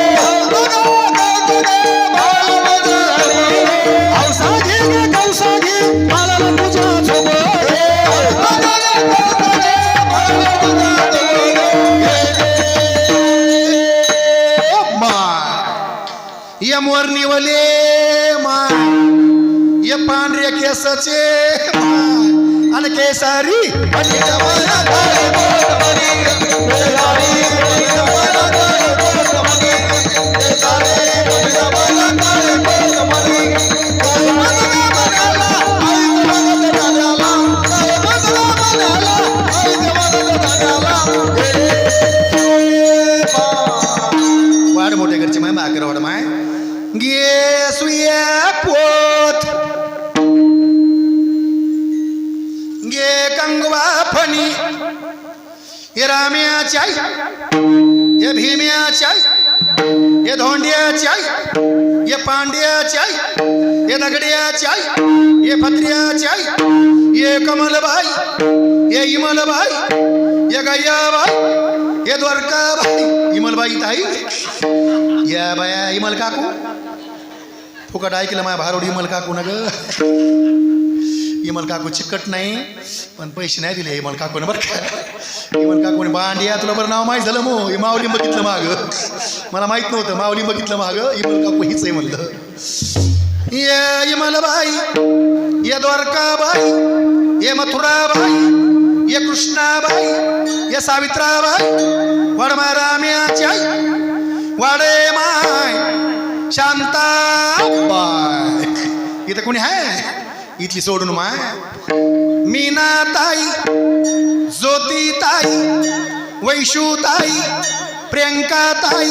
औसागी कौसागी आला तुझ्या झगोगे या मोरणीवले माय या पांढऱ्या केसाचे माय आणि केसारी फणी गमायना काळी पोत म्हणे केसारी फणी गमायना काळी पोत म्हणे केसारी फणी गमायना काळी पोत म्हणे काळी बदला बनाला आई बदला बनाला काळी बदला बनाला आई बदला बनाला वाढ मोठे घरचे माय माकर वाढ माय गे सुया पोत गे कंगवा फणी ये राम्याची ये भीम्याची ये धोंड्याची ये पांड्याची ये दगड्याची ये फत्र्याची ये कमलबाई ये इमलबाई ये गय्याबाई ये द्वारकाबाई इमलबाई ताई या बाया इमल काकू फुकट ऐकलं माझ्या भारोडी इमल काकू न ग. इमल काकू चिकट नाही पण पैसे नाही दिले इमल काकूने बरं का. इमल काकूने बांडिया तुला बरं नाव माहीत झालं मग माऊली बघितलं मागं मला माहीत नव्हतं माऊली बघितलं मागं इमल काकू हीच आहे म्हणलं. ये इमलबाई ये द्वारकाबाई ये मथुराबाई ये कृष्णाबाई ये सावित्राबाई वडमा राम्याची आई वाडे माय शांताबाई इथं कोणी आहे इथली सोडून माय मीनाताई ज्योतिताई वैशूताई प्रियंकाताई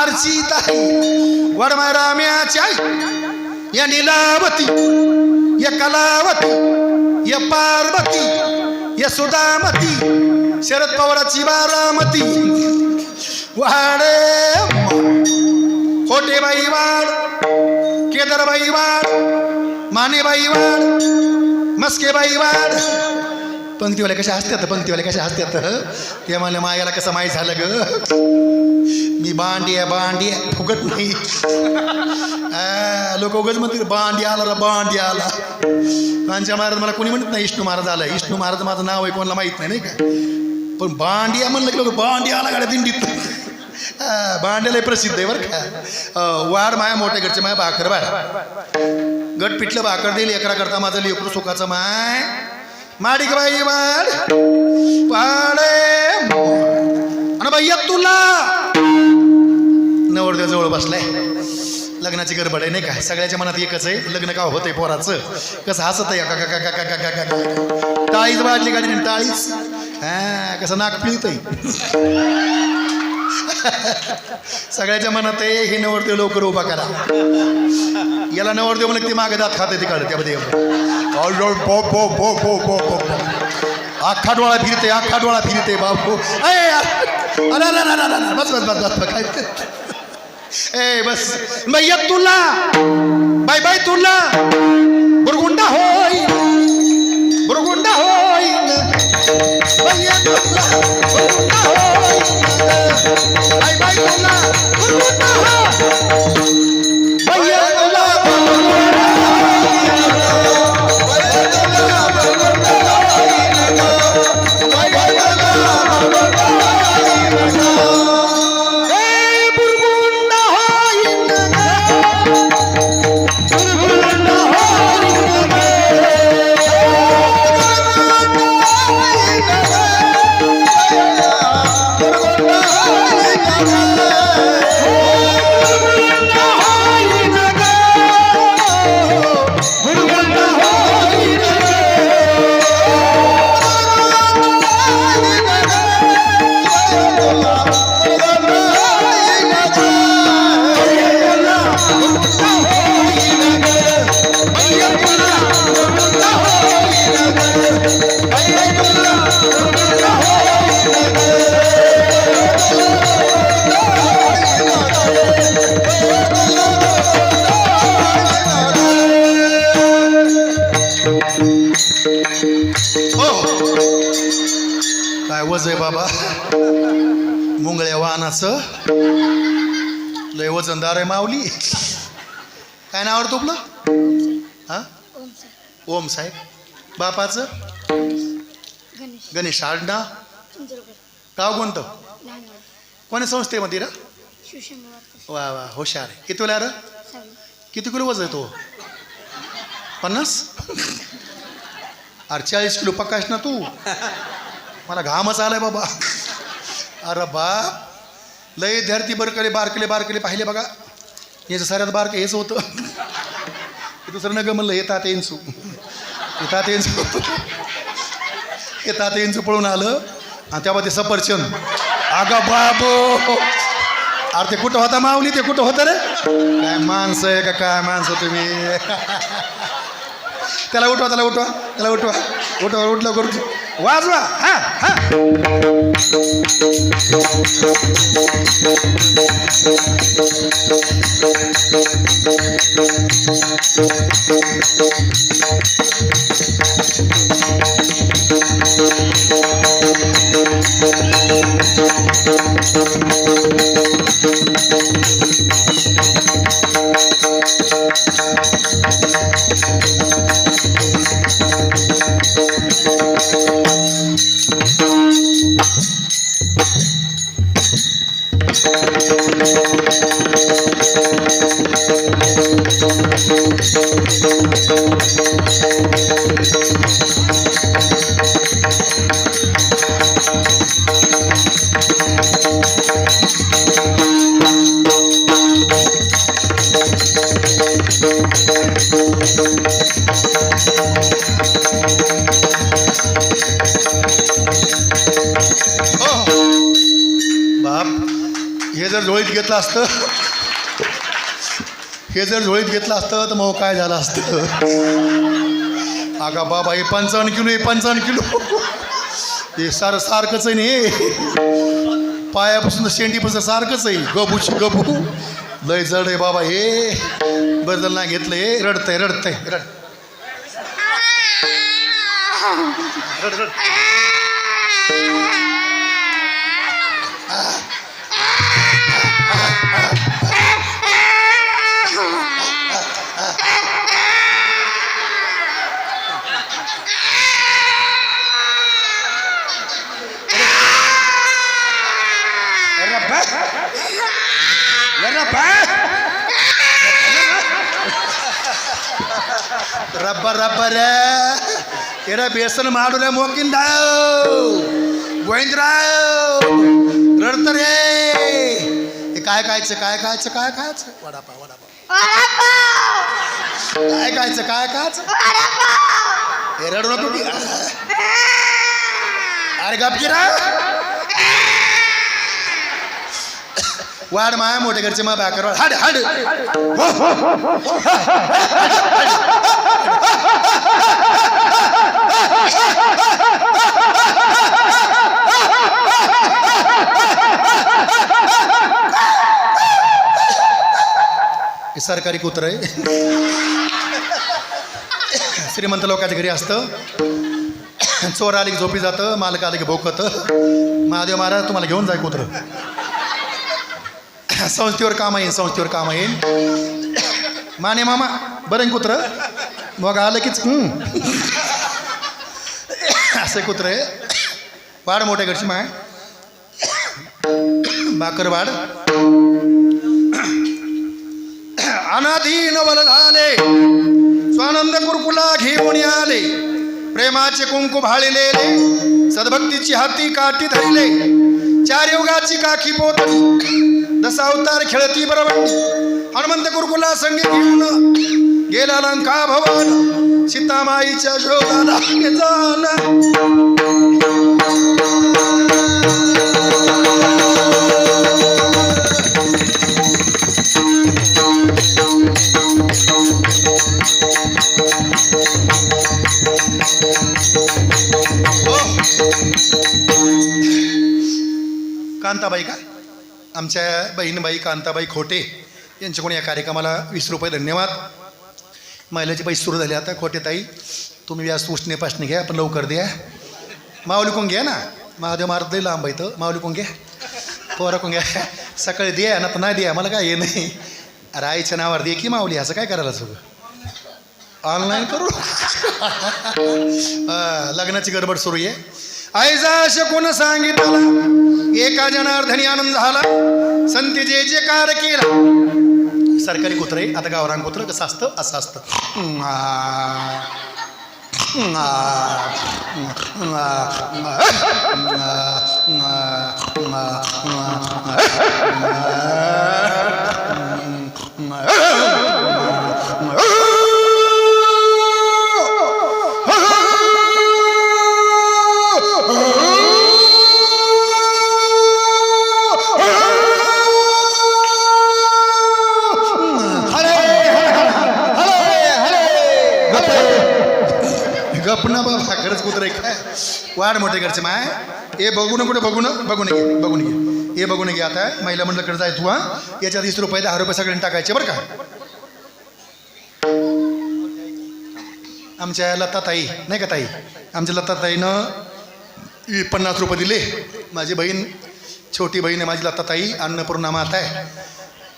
आरसीताई वडमा राम्याची आई या नीलावती या कलावती या पार्वती या सुदामती शरद पवाराची बारामती वाडे खोटेबाई वाड केदारबाई वाड मानेबाई वाड मस्केबाई वाड. पंक्तीवाल्या कशा हसत्यात पंक्तीवाल्या कशा हसत्यात ते मला मायाला कसं माहीत झालं ग मी बांडिया बांडिया फुकट नाही लोक उगाच म्हणतील बांडिया आला रा बांडिया आला. कांच्या महाराज मला कोणी म्हणत नाही विष्णू महाराज आला विष्णू महाराज माझं नाव आहे कोणाला माहीत नाही का पण बांडिया म्हणलं की लोक बांडिया आला गाड्या दिंडीत बांड्याला प्रसिद्ध आहे बरं का. वाढ माया मोठ्या घरचे माया भाकर वाढ गट पिठलं भाकर देईल एकरा करता माझं लेकरू सुखाचं माय माडिकबाई वाढ पाडे आणि भैया तुला नवरदेव जवळ बसलाय लग्नाची गडबड आहे नाही का सगळ्याच्या मनात एकच आहे लग्न का होतंय पोराचं कसं हसत आहे का टाळीच वाजली गाडी टाळीच हा कसं नाक पिळतंय सगळ्याच्या मनात आहे हे नवरदेव लवकर उभा करा याला नवरदेव म्हणलं ते मागे दात खाते तिकडे त्यामध्ये अख्खा डोळा फिरते बापू बस बस बस बस काय ए बस मैया तुला बाय बाय तुला बुरगुंडा होय मैया तुला बुरगुंडा होय बाय बाय तुला बुरगुंडा होय मैया तुला काय वज आहे बाबा मुंगळ्या वाहनाचं लय वजनदार आहे माऊली काय नाव आवडतं आपलं हा ओम साहेब बापाचं गणेश आडनाव गाव कोणतं कोण्या संस्थेमध्ये रा वा वा हुशार आहे किती वेळा किती किलो वजन आहे तो 50 अरे 40 किलो पकाश ना तू मला घामच आलाय बाबा अरे बाप लय धरती बारकले पाहिले बघा याचं साऱ्यात बारक हेच होतं दुसरं नग म्हणलं येतात येंचू पळून आलं आणि तेव्हा ते सफरचंद आगा बाबो अरे ते कुठं होता माऊली ते कुठं होतं रे काय माणसं आहे का काय माणसं तुम्ही त्याला उठवा उठलं करू वाजवा हा हा बाप हे जर झोळीत घेतलं असतं तर मग काय झालं असतं आगा बाबा हे 55 किलो हे सारखंच आहे नाही पायापासून शेंडीपासून सारखंच आहे गबू लय जड आहे बाबा हे बदल नाही घेतलं हे रडतंय रड ರಬ್ಬರ ಎಡ ಬೇಸನ ಮಾಡುರ ಮೋಕಿಂದ ಗೋವಿಂದರಾವ್ रडतरे काय खायचं वडापाव काय खायचं हे रडू नको की. अरे गपकी रा. वाढ माया मोठे घरचे मा बाकर वाढ. हाड हाड. हे सरकारी कुत्र आहे. श्रीमंत लोकांच्या घरी असतं. चोर आली की झोपी जातं, मालक आले की भोकतं. महादेव महाराज तुम्हाला घेऊन जाय कुत्र. संस्थेवर काम येईन, संस्थेवर काम येईन. माने मामा बरं कुत्र मग आलं कीच असं कुत्र आहे. वाढ मोठ्या घरची माय बाकर वाढ. अनाधीन बल झाले स्वानंद कुरकुला घेऊन आले. प्रेमाचे कुंकू भाळलेले सद्भक्तीची हाती काठी धरले. चार युगाची काखी पोतली दसा अवतार खेळती बरवंडी. हनुमंत कुरकुला संगी घेऊन गेला लंका भवन. सीतामाईच्या शोधाला जाण. कांताबाई का आमच्या बहीणबाई कांताबाई खोटे यांच्याकडून या कार्यक्रमाला 20 रुपये धन्यवाद. महिलाचे पैसे सुरू झाले आता. खोटे ताई तुम्ही व्यास उष्णे पासणे घ्या पण लवकर द्या. माऊली कोण घ्या ना. महादेव महाराज लई लांब इथं. माऊली कोण घ्या पोरा कोण घ्या. सकाळी द्या ना तर नाही द्या मला काय हे नाही. अरे आईच्या नावावर दे की माऊली. असं काय करायला सगळं ऑनलाईन करू. लग्नाची गडबड सुरू आहे. आईजा कोण सांगितलं एका जनार्दनी आनंद झाला. संती जे जे कार केला. सरकारी कुत्र आहे आता. गावरान कुत्र कसं असतं असं असतं. गपना बाबा खरंच कुत्र आहे काय. वाढ मोठे घरचे माय. हे बघू न कुठे बघून बघून घे बघून घे. हे बघून घे आता. महिला मंडळकडे जाय तू. याच्यात 20 रुपये 10 रुपये सगळ्यांनी टाकायचे बरं का. आमच्या लताताई नाही का ताई. आमच्या लताताईनं 50 रुपये दिले. माझी बहीण छोटी बहीण आहे माझी लताताई. अन्नपूर्णा माता आहे.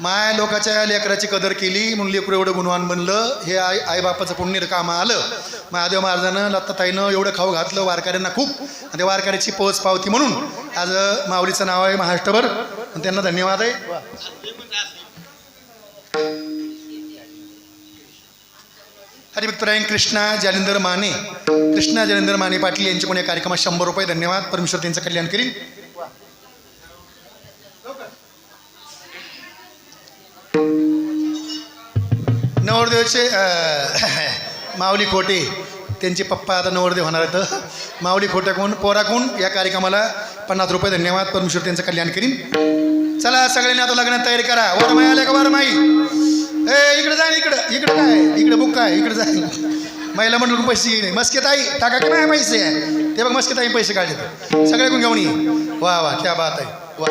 माय लोकाच्या लेकराची कदर केली म्हणून लेकरू एवढं गुणवान बनलं. हे आईबापाचं पुण्य कामा आलं. महादेव महाराजानं लताताईनं एवढं खाऊ घातलं वारकऱ्यांना खूप. आणि त्या वारकऱ्याची पोच पावती म्हणून आज माऊलीचं नाव आहे महाराष्ट्रभर. आणि त्यांना धन्यवाद आहे. हरिभक्तरायण कृष्णा जालिंदर माने. कृष्णा जालिंदर माने पाटील यांच्या कोणी कार्यक्रमात 100 रुपये धन्यवाद. परमेश्वर त्यांचं कल्याण करीन. नवरदेवचे माऊली खोटे त्यांचे पप्पा आता नवरदेव होणार आहेत. माऊली खोट्याकून पोराकून या कार्यक्रमाला 50 रुपये धन्यवाद. परमेश्वर त्यांचं कल्याण करीन. चला सगळ्यांनी आता लग्नात तयारी करा. वरमाई आल्या का वरमाई. इकडे जा. इकडं इकडं काय इकडे बुक काय इकडे जा. महिला मंडळ पैसे नाही. मस्के ताई टाका की नाही पैसे. ते बघ मस्के ताई पैसे काढले सगळे कोण घेऊन ये. वा वा क्या बात आहे. वा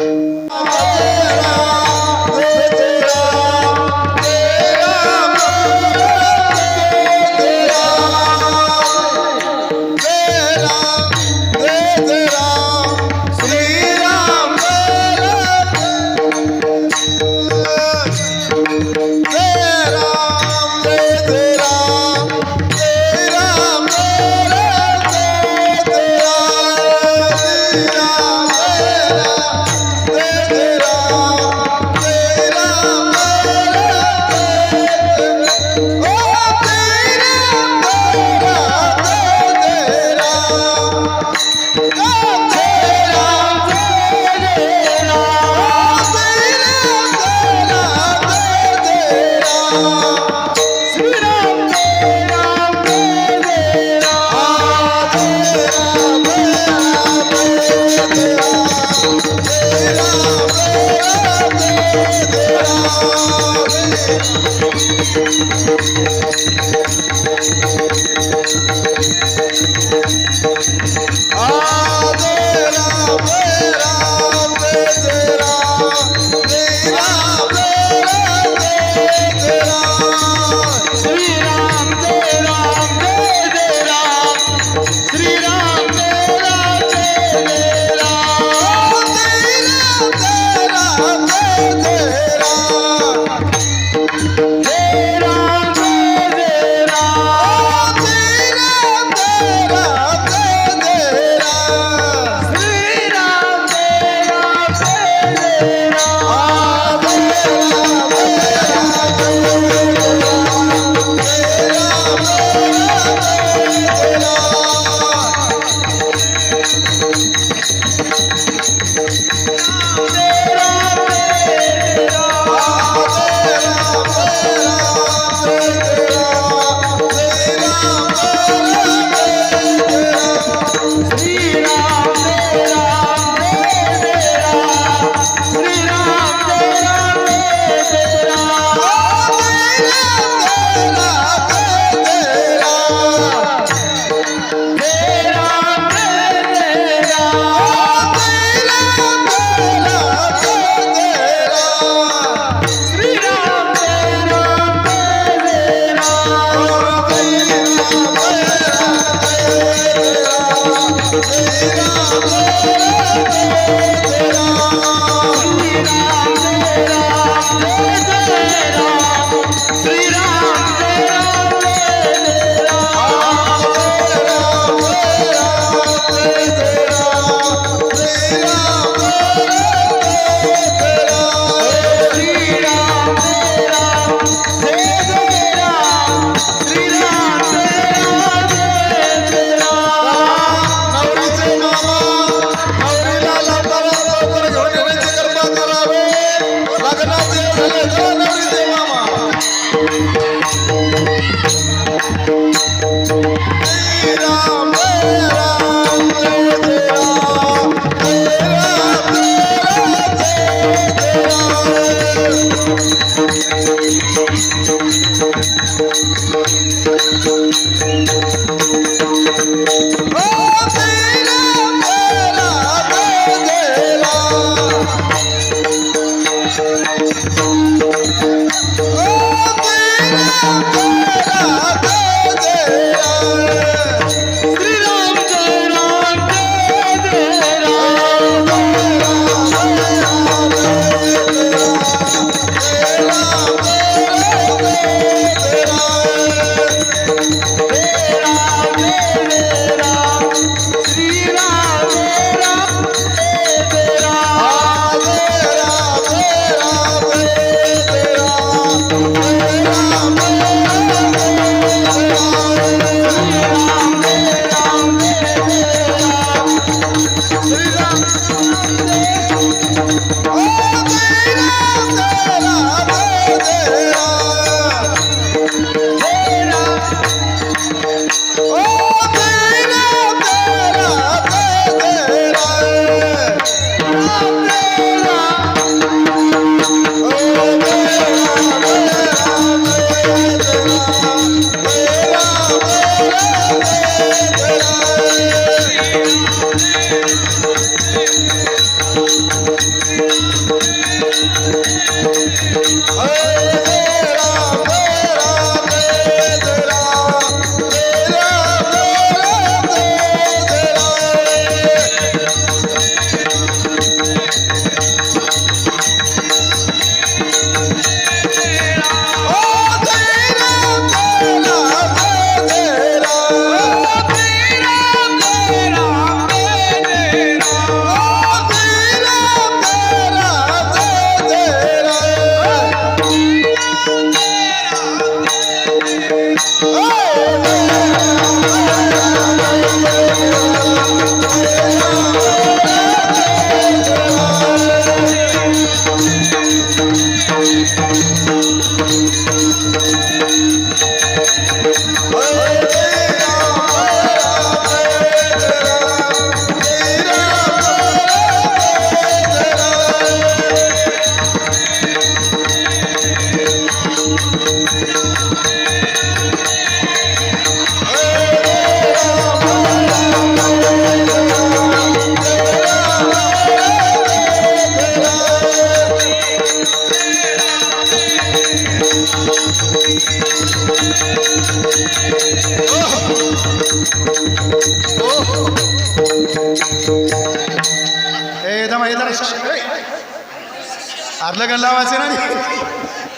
आरलं गण लावायचं ना.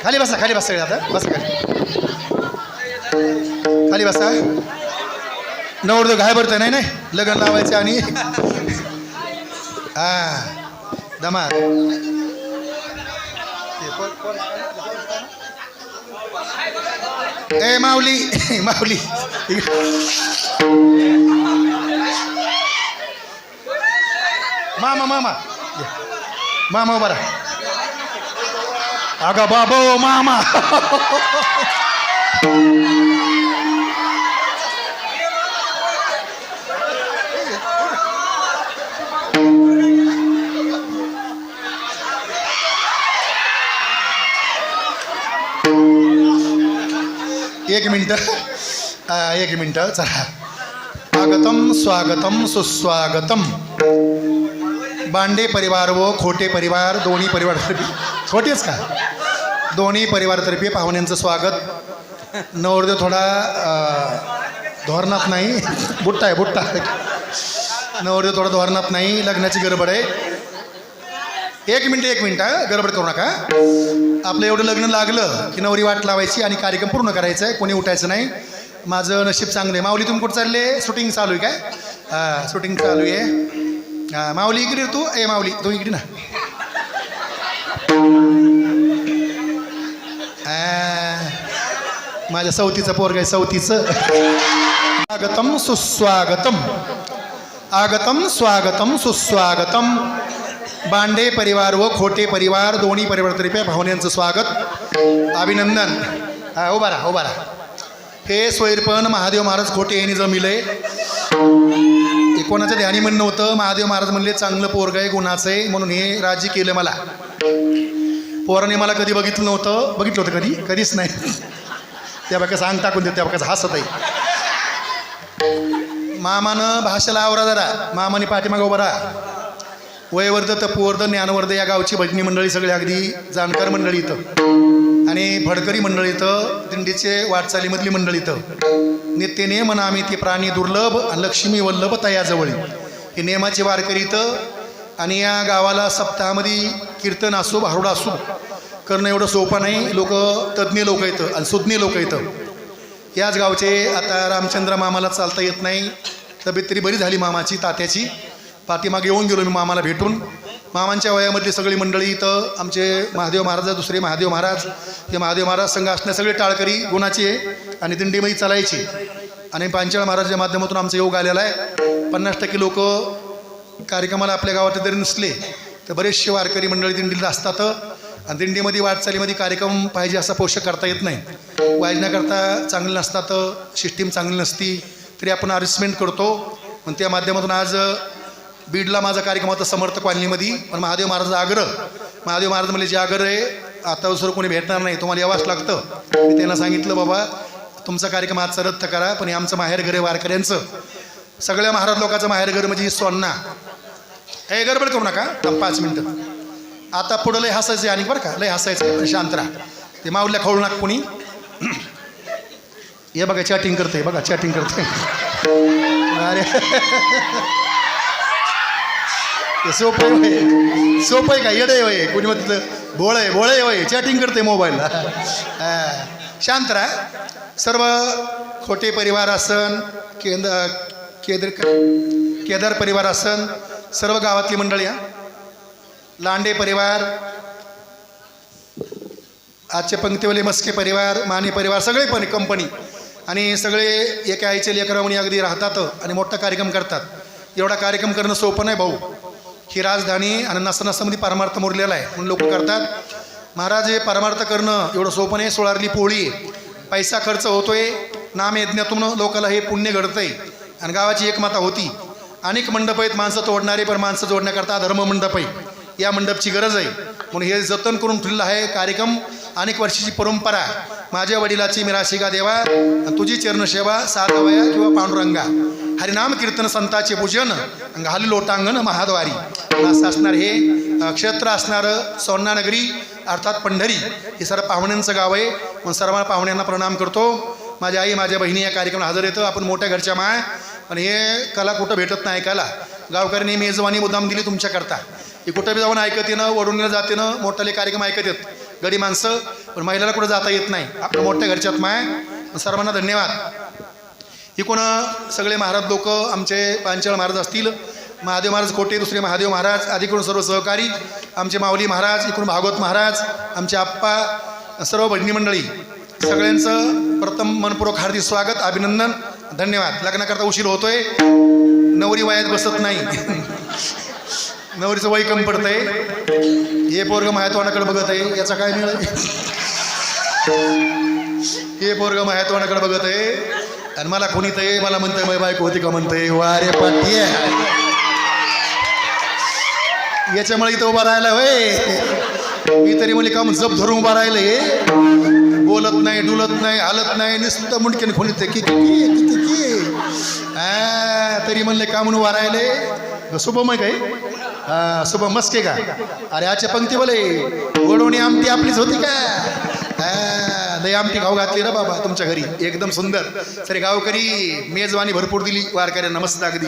खाली बसा खाली बसा आता बसा खाली बसा. नवरदेव घाय भरतंय नाही नाही लग्न लावायचं आणि हा दमा. ए माऊली माऊली मामा मामा मामा बरा. अगं बाबो मामा. एक मिनिट चला. स्वागतम स्वागतम सुस्वागतम. बांडे परिवार व खोटे परिवार दोन्ही परिवारातर्फे. खोटेच का दोन्ही परिवारातर्फे पाहुण्यांचं स्वागत. नवरदेव थोडा धोरणात नाही. बुट्टा आहे बुट्टा. नवरदेव थोडा धोरणात नाही. लग्नाची गडबड आहे. एक मिनिट गडबड करू नका. आपलं एवढं लग्न लागलं की नवरी वाट लावायची आणि कार्यक्रम पूर्ण करायचा आहे. कोणी उठायचं नाही. माझं नशीब चांगलं आहे. माऊली तुम्ही कुठं चालले? शूटिंग चालू आहे काय? हां शूटिंग चालू आहे. हां माऊली इकडे तू. ए माऊली तू इकडे ना. माझ्या सवतीचं पोरग आहे सवतीचं. स्वागतम सुस्वागतम. आगतम स्वागतम सुस्वागतम. बांडे परिवार व खोटे परिवार दोन्ही परिवारातर्फे पाहुण्यांचं स्वागत. अभिनंदन. हा उभा राहा. हे स्वैरपण महादेव महाराज खोटे यांनी जमिलंय. कोणाचं ध्यानी म्हणणं होतं. महादेव महाराज म्हणले चांगलं पोरग आहे गुणाचं आहे म्हणून हे राजी केलं मला. पोराने मला कधी बघितलं होतं कधी कधीच नाही. त्या बाका सांग टाकून देत. त्या बाकाच हसत आहे. मामानं भाषेला आवरा जरा. मामाने पाठीमागं उभा राहा. वयवर्ध तपोवर्ध ज्ञानवर्ध या गावची भजनी मंडळी सगळी अगदी जाणकार मंडळी इथं आणि फडकरी मंडळी इथं. दिंडीचे वाटचालीमधली मंडळी इथं. नित्य नेम नामी ते प्राणी दुर्लभ आणि लक्ष्मी वल्लभ तयाजवळी हे नेमाचे वारकरी इथं. आणि या गावाला सप्ताहामध्ये कीर्तन असो भारुड असो करणं एवढं सोपं नाही. लोक तज्ज्ञ लोक येतं आणि सुज्ञ लोक येतं. याच गावचे. आता रामचंद्र मामाला चालता येत नाही. तब्येत तरी बरी झाली मामाची तात्याची. पाठीमागे येऊन गेलो मी मामाला भेटून. मामांच्या वयामधली सगळी मंडळी इथं. आमचे महादेव महाराज दुसरे महादेव महाराज हे महादेव महाराज संघ असणे सगळे टाळकरी गुणाचे आणि दिंडीमध्ये चालायचे. आणि पांचाळ महाराजच्या माध्यमातून आमचा योग आलेला आहे. 50% लोक कार्यक्रमाला आपल्या गावात जरी नसले तर बरेचसे वारकरी मंडळी दिंडीला असतात. आणि दिंडीमध्ये वाटचालीमध्ये कार्यक्रम पाहिजे असा पोषक करता येत नाही. वाजण्याकरता चांगले नसतात. सिस्टीम चांगली नसती तरी आपण अरेंजमेंट करतो. पण त्या माध्यमातून आज बीडला माझा कार्यक्रम होता समर्थ कॉलनीमध्ये. पण महादेव महाराजाचा आग्रह. महादेव महाराज म्हणजे जे आग्रह आहे आता दुसरं कोणी भेटणार नाही तुम्हाला यावंच लागतं. मी त्यांना सांगितलं बाबा तुमचा कार्यक्रम आजचा रद्द करा. पण हे आमचं माहेरघर आहे वारकऱ्यांचं. सगळ्या महाराज लोकांचं माहेरघर म्हणजे सोन्ना. हे गडबड करू नका. 5 मिनटं. आता पुढं लय हसायचं आणि बरं का लय हसायचं. शांत राहा. ते माऊलीला खाऊ नका कोणी. हे बघा चॅटिंग करते. बघा चॅटिंग करते. अरे सोपं आहे का येडे होय कोणी मग तिथं भोळे होय चॅटिंग करते मोबाईलला. शांत राहा. सर्व खोटे परिवार असन केदार परिवार असन सर्व गावातली मंडळी. लांडे परिवार आजचे पंक्तीवाले मस्के परिवार माने परिवार सगळे पण कंपनी आणि सगळे एका आईचे लेकरावणी अगदी राहतात आणि मोठा कार्यक्रम करतात. एवढा कार्यक्रम करणं सोपं नाही भाऊ. ही राजधानी आणि नसनसमध्ये परमार्थ मुरलेला आहे म्हणून लोक करतात. महाराज हे परमार्थ करणं एवढं सोपं नाही. सोळारली पोळी आहे. पैसा खर्च होतोय. नाम यज्ञातून लोकाला हे पुण्य घडतंय. आणि गावाची एकमाता होती. अनेक मंडप आहेत माणसं तोडणारे पण माणसं जोडण्याकरता धर्म मंडप आहे. या मंडपची गरज आहे म्हणून हे जतन करून ठेवलेलं आहे. कार्यक्रम अनेक वर्षाची परंपरा. माझ्या वडिलाची मिराशिका देवा तुझी चरणसेवा साधवया किंवा पांडुरंगा. हरिनाम कीर्तन संताचे पूजन घाली लोटांगण महाद्वारी. असं असणार हे क्षेत्र असणारं सोन्ना नगरी अर्थात पंढरी हे सर्व पाहुण्यांचं गाव आहे. मग सर्व पाहुण्यांना प्रणाम करतो. माझी आई माझ्या बहिणी या कार्यक्रमाला हजर येतं. आपण मोठ्या घरच्या माय, पण हे कला कुठं भेटत नाही ऐकायला. गावकऱ्यांनी मेजवानी मुद्दाम दिली तुमच्याकरता. हे कुठं बी जाऊन ऐकत येणं, वडून जाते ना, मोठाले कार्यक्रम ऐकत येत गडी माणसं, पण महिलाला कुठं जाता येत नाही. आपल्या मोठ्या घरच्यात माय, सर्वांना धन्यवाद. इकडून सगळे महाराज लोक आमचे पांचाळ महाराज असतील, महादेव महाराज कोटे, दुसरे महादेव महाराज, आधीकडून सर्व सहकारी, आमचे माऊली महाराज, इकडून भागवत महाराज, आमचे आप्पा, सर्व भजनी मंडळी, सगळ्यांचं प्रथम मनपूर्वक हार्दिक स्वागत, अभिनंदन, धन्यवाद. लग्नाकरता उशीर होतोय, नवरी वयात बसत नाही. नवरीचं वय कमी पडतंय. हे पोरग महात्वानाकडे बघत आहे, याचा काय मिळेल. हे पोरग महात्वानाकडे बघत आहे आणि मला कोणी ते मला म्हणतंय माझी बायको होती का म्हणतंय. वारे पाठी याच्यामुळे इथं उभा राहिला होय. मी तरी म्हणले काम जप धरून उभा राहिले, बोलत नाही, डुलत नाही, हालत नाही, नुसतं मुंडकेन खोलीत की तरी म्हणले का म्हणून उभा राहिले. शुभम आहे काय? हा शुभम मस्के का? अरे आजच्या पंक्ती बोले गोडवणी आमटी आपलीच होती का? लय आमटी खाऊ घातली रे बाबा तुमच्या घरी, एकदम सुंदर. सरे गावकरी मेजवानी भरपूर दिली वारकऱ्यांना, मस्त अगदी.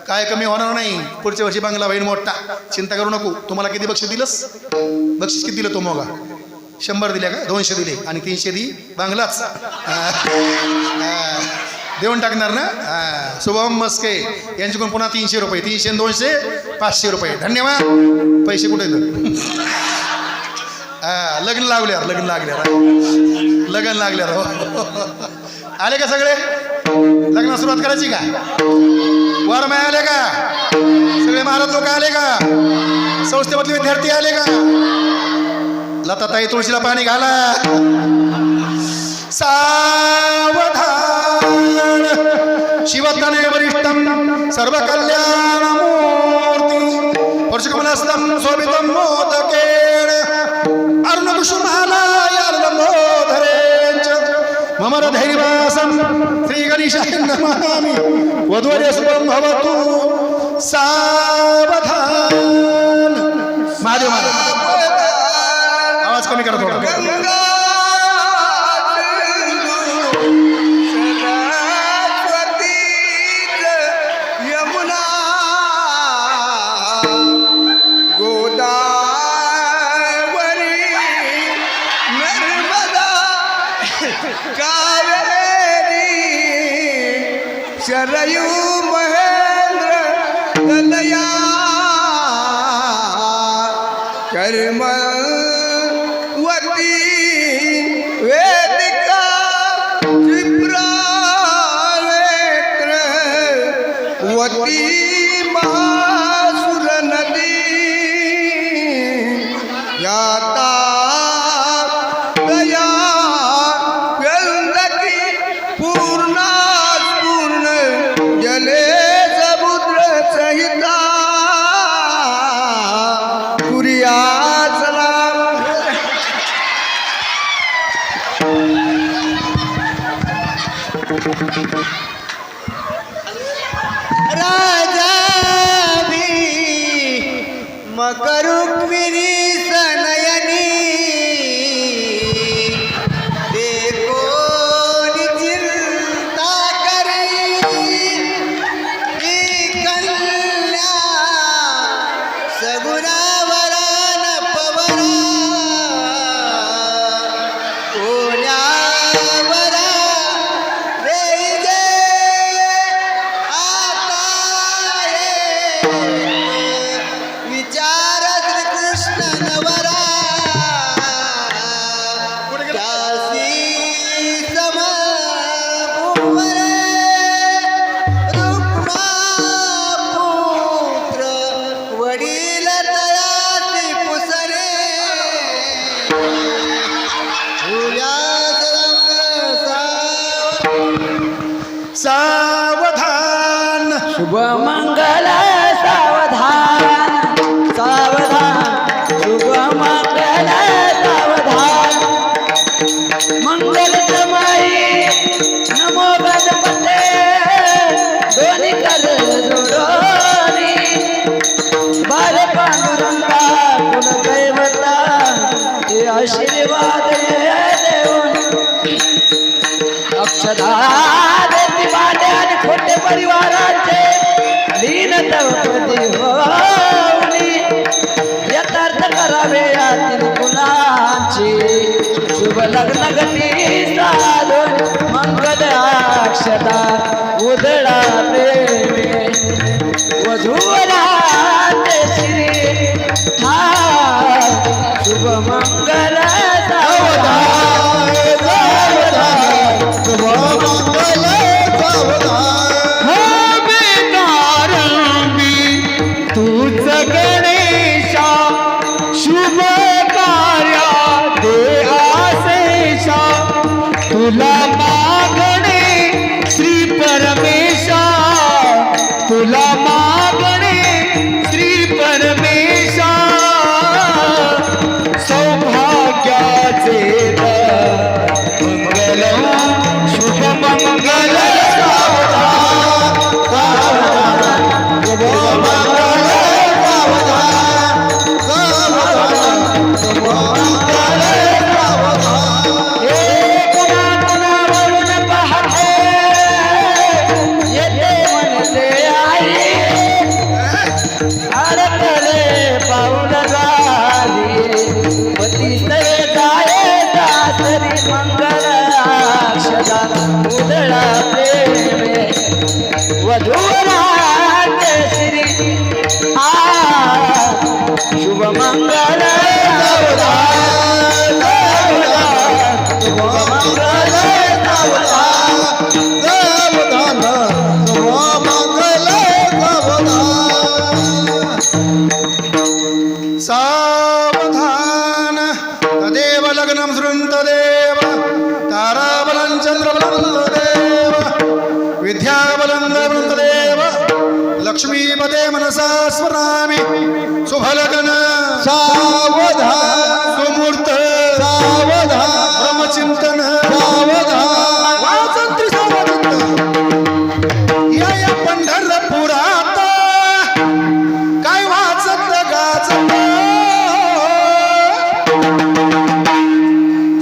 काय कमी होणार नाही. पुढच्या वर्षी बांगला होईल मोठा, चिंता करू नको. तुम्हाला किती बक्षीस दिलंस? बक्षीस किती दिलं तो मोगा? 100 दिल्या का? 200 दिले आणि 300 दी बांगलाच देऊन टाकणार ना. शुभम मस्के यांच्याकडून पुन्हा 300 रुपये, 300 आणि 200 500 रुपये. धन्यवाद. पैसे कुठे येतात? लग्न लागल्यावर लग्न लागल्यावर आले का सगळे? लग्न सुरुवात करायची का? वर माय आले का? सगळे महाराज लोक आले का? संस्थेमधले विद्यार्थी आले का? लताताई तुळशीला पाणी घाला. सावधान शिवतने वरिष्ठम सर्व कल्याण मूर्ती वर्षकमलस्थम शोभितम मोदकेन अर्णकुसुमालयलंबोधरेच मम धैर्यवासं श्री गणेशाय नमामि वधूवर्य शुभं भवतु. सावधान. महादेव आवाज कमी करा थोडा. शरयू महेंद्र कलया कर्मवती वेदिका क्षिप्रावेत्रवती महासुर नदी याता दया व्यंदकी पूर्णा जले समुद्र सहिता कुरिया सलाम. राजा भी मकरुक्मिनी सनयनी देखो चिंता करी कन्या सगुणावरान पवरा कोण्यावरा देजे आता विचार श्रीकृष्ण नवरा त्यासी समभुवरे रुक्मापुत्र वडील तयासी पुसरे सावधान. शुभ मंगल सावधान सावधान शुभ मंगल सावधान मंगल समाई नमो गणपते दोन्ही कर जोडोनी बारे पांडुरंगा कुल दैवता हे आशीर्वाद देऊन अक्षदा देती वाटे आणि खोटे परिवाराचे लीन तवपदी होऊनी यथार्थ करावे यातील गुणांची शुभ लग्न गती साधून मंगल अक्षदा उधळा प्रेमे वधूला ते श्री हा शुभ मंगल सावधान शुभ मंगल सावधान तूच गणेशा शुभ कार्या दे आशेषा तुला मागणे श्री परमेशा तुला मागणे श्री परमेशा सौभाग्याचे मंगल शुभ मंगल सावधान शुभ मंगल सावधान सावधान शुभ मंगल सावधान कोणावरून पाहते येते म्हणते आई अडकले पाऊल झाली पती सरे जाये दासरी मंगल अक्षदा उधळा प्रेमे वधूला श्री आ शुभ मंगल सावधान सावधान शुभ मंगल सावधान सावधान शुभ मंगल सावधान सावधान तदेव लग्नं सृन्तदेव ताराबलं चन्द्रबलं तदेव विद्याबलं तदेव लक्ष्मीपदे मनसा स्मरामि शुभलग्न सावधान सुमूर्त सावधान ब्रह्मचिंतन सावधान वासंत्री सावधान या पंढरपुरात काय वाचत गाजत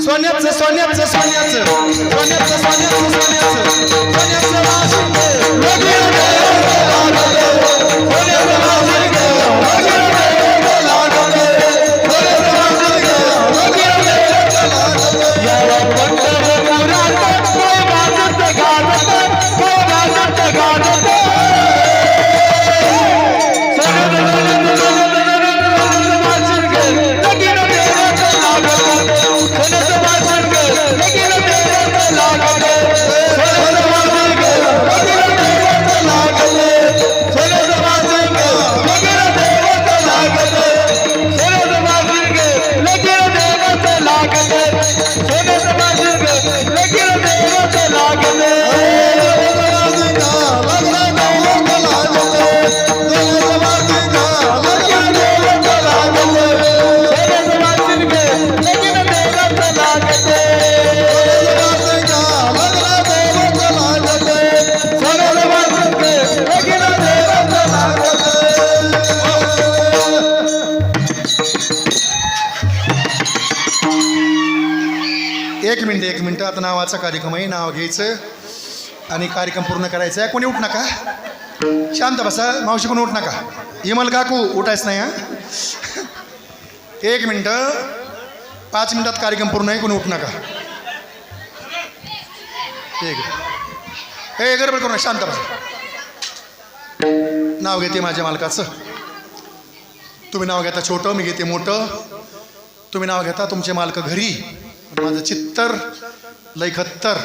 सोन्याचं सोन्याचं सोन्याचं सोन्याचं सोन्याचं सोन्याचं सोन्याचं वाशिंग एक मिनिट आता नावाचा कार्यक्रम आहे. नाव घ्यायचं आणि कार्यक्रम पूर्ण करायचा आहे. कोणी उठ नका, शांत बसा. मावशी कोणी उठ नका. हिमल काकू उठायच नाही. एक मिनटं, 5 मिनिटात कार्यक्रम पूर्ण आहे. कोणी उठ नका. हे गडबड करू नका, शांत बसा. नाव घेते माझ्या मालकाचं. तुम्ही नाव घेता छोटं, मी घेते मोठं. तुम्ही नाव घेता तुमचे मालक घरी, माझं चित्तर लय खत्तर.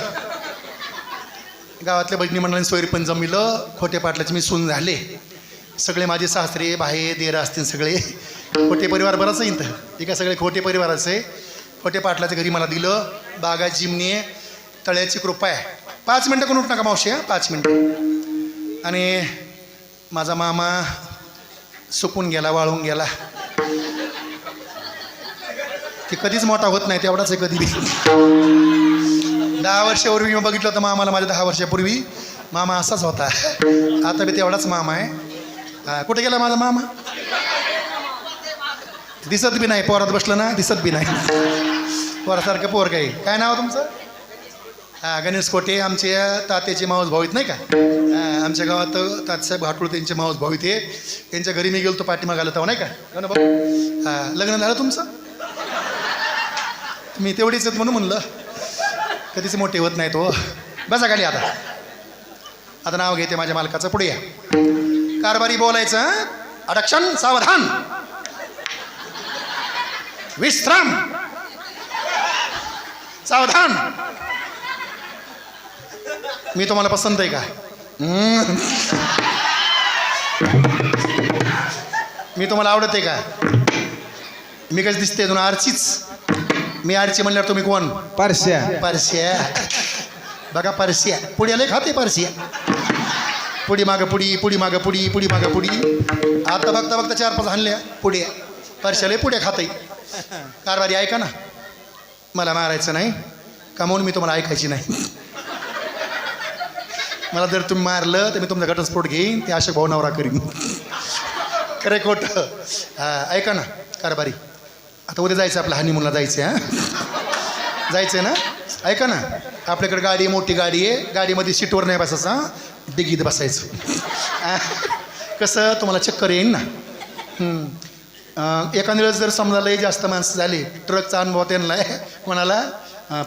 गावातल्या भजनी मंडळांनी सोयरी पण जमिलं. खोटे पाटलाचे मी सून झाले. सगळे माझे सासरे भाई देर असतील सगळे. खोटे परिवार बराच आहे इथं. ठीक आहे, सगळे खोटे परिवाराचे. खोटे पाटलाच्या घरी मला दिलं. बागा जिमणी तळ्याची कृपा आहे. 5 मिनटं कोण उठ नका मावशी. 5 मिनटं. आणि माझा मामा सुकून गेला, वाळून गेला. ते कधीच मोठा होत नाही, तेवढाच आहे कधी बी. 10 वर्षापूर्वी मी बघितलं होतं मामाला. माझ्या 10 वर्षापूर्वी मामा असाच होता. आता बी तेवढाच मामा आहे. कुठे गेला माझा मामा? दिसत बी नाही, पोरात बसलं ना दिसत बी नाही. पोरासारखं पोर काही. काय नाव तुमचं? हां, गणेश कोटे. आमचे तात्याचे मावस भाऊ आहेत नाही का. आमच्या गावात तात्यासाहेब घाटोळ त्यांचे मावस भाऊ इथे. त्यांच्या घरी मी गेलो तो पाठीमागायला तेव्हा नाही का गण भाऊ. हां, लग्न झालं तुमचं? मी तेवढीच आहेत म्हणून म्हणलं, कधीच मोठे होत नाही तो. बसा खाली. आता नाव घेते माझ्या मालकाचं. पुढे या. कारभारी बोलायचं. अडक्शन, सावधान, विश्राम, सावधान. मी तुम्हाला पसंत आहे का? मी तुम्हाला आवडत आहे का? मी कशी दिसते तुला? आरचीच. मी आरची म्हणल्यावर तुम्ही कोण? परश्या. परश्या. बघा परश्या पुढे आले खाते. परश्या पुढी मागं पुढी, पुढी मागं पुढी, पुढी मागं पुढी. आता बघता बघता 4-5 हाणल्या पुढे. परश्याले पुढे खाते. कारभारी ऐका ना, मला मारायचं नाही का म्हणून मी तुम्हाला ऐकायची नाही. मला जर तुम्ही मारलं तर मी तुमचा घटस्फोट घेईन. ते अशा भावनावरा करीन. खरे खोटं. हां, ऐका ना कारभारी, आता उद्या जायचं आपल्या हनीमूनला जायचं आहे. हां, जायचं आहे ना. ऐका ना, आपल्याकडे गाडी आहे, मोठी गाडी आहे. गाडीमध्ये सीटवर नाही बसायचं, हां, डिगीत बसायचं. कसं तुम्हाला चक्कर येईन ना. एखाद्या वेळेस जर समजा लय जास्त माणसं झाली, ट्रकचा अनुभव त्यांना आहे. कोणाला?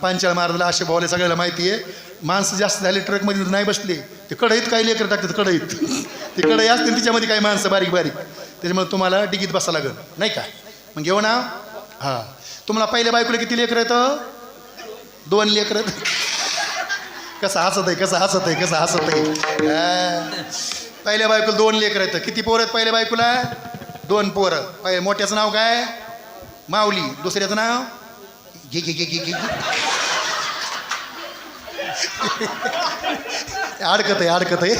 पांचाळ मारला असे भावले सगळ्याला माहिती आहे. माणसं जास्त झाली ट्रकमध्ये नाही बसले, ते कढईत काही लेकर टाकतात. कढईत ती कढई असते तिच्यामध्ये काही माणसं बारीक बारीक. त्याच्यामुळे तुम्हाला डिगीत बसा लागेल नाही का. मग घेऊ ना. हां, तुम्हाला पहिल्या बायकोला किती लेकर येतं? 2 लेकर. कसं हसत आहे, कसं हसत आहे, कसं हसत आहे. पहिल्या बायकोला 2 लेकर येतं. किती पोरं आहेत पहिल्या बायकोला? 2 पोरं. मोठ्याचं नाव काय? माऊली. दुसऱ्याचं नाव घे घे घे घे घे. अडकत आहे, अडकत आहे.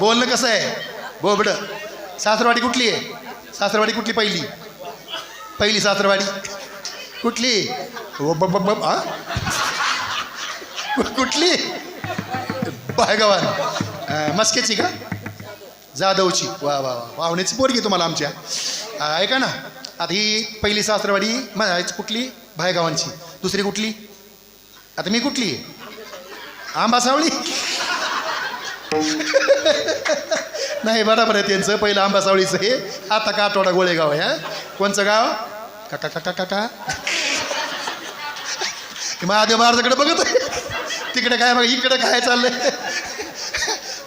बोलणं कसं आहे? बोबड. सासरवाडी कुठली आहे? सासरवाडी कुठली? पहिली. पहिली सासरवाडी कुठली? हां, कुठली? बायगावान. मस्केची का? जाधवची. वा वा वा, पाहुण्याची पोरगी तुम्हाला आमच्या. ऐका ना, आता ही पहिली सासरवाडी कुठली? भायगावांची. दुसरी कुठली? आता मी कुठली? आंबासावळी. नाही, बरोबर आहे त्यांचं. पहिलं आंबासावळीचं हे. आता काटोडा गोळेगाव आहे. कोणचं गाव? काका काका काका. महादेव महाराजाकडे बघत आहे. तिकडे काय बघा, इकडे काय चाललंय.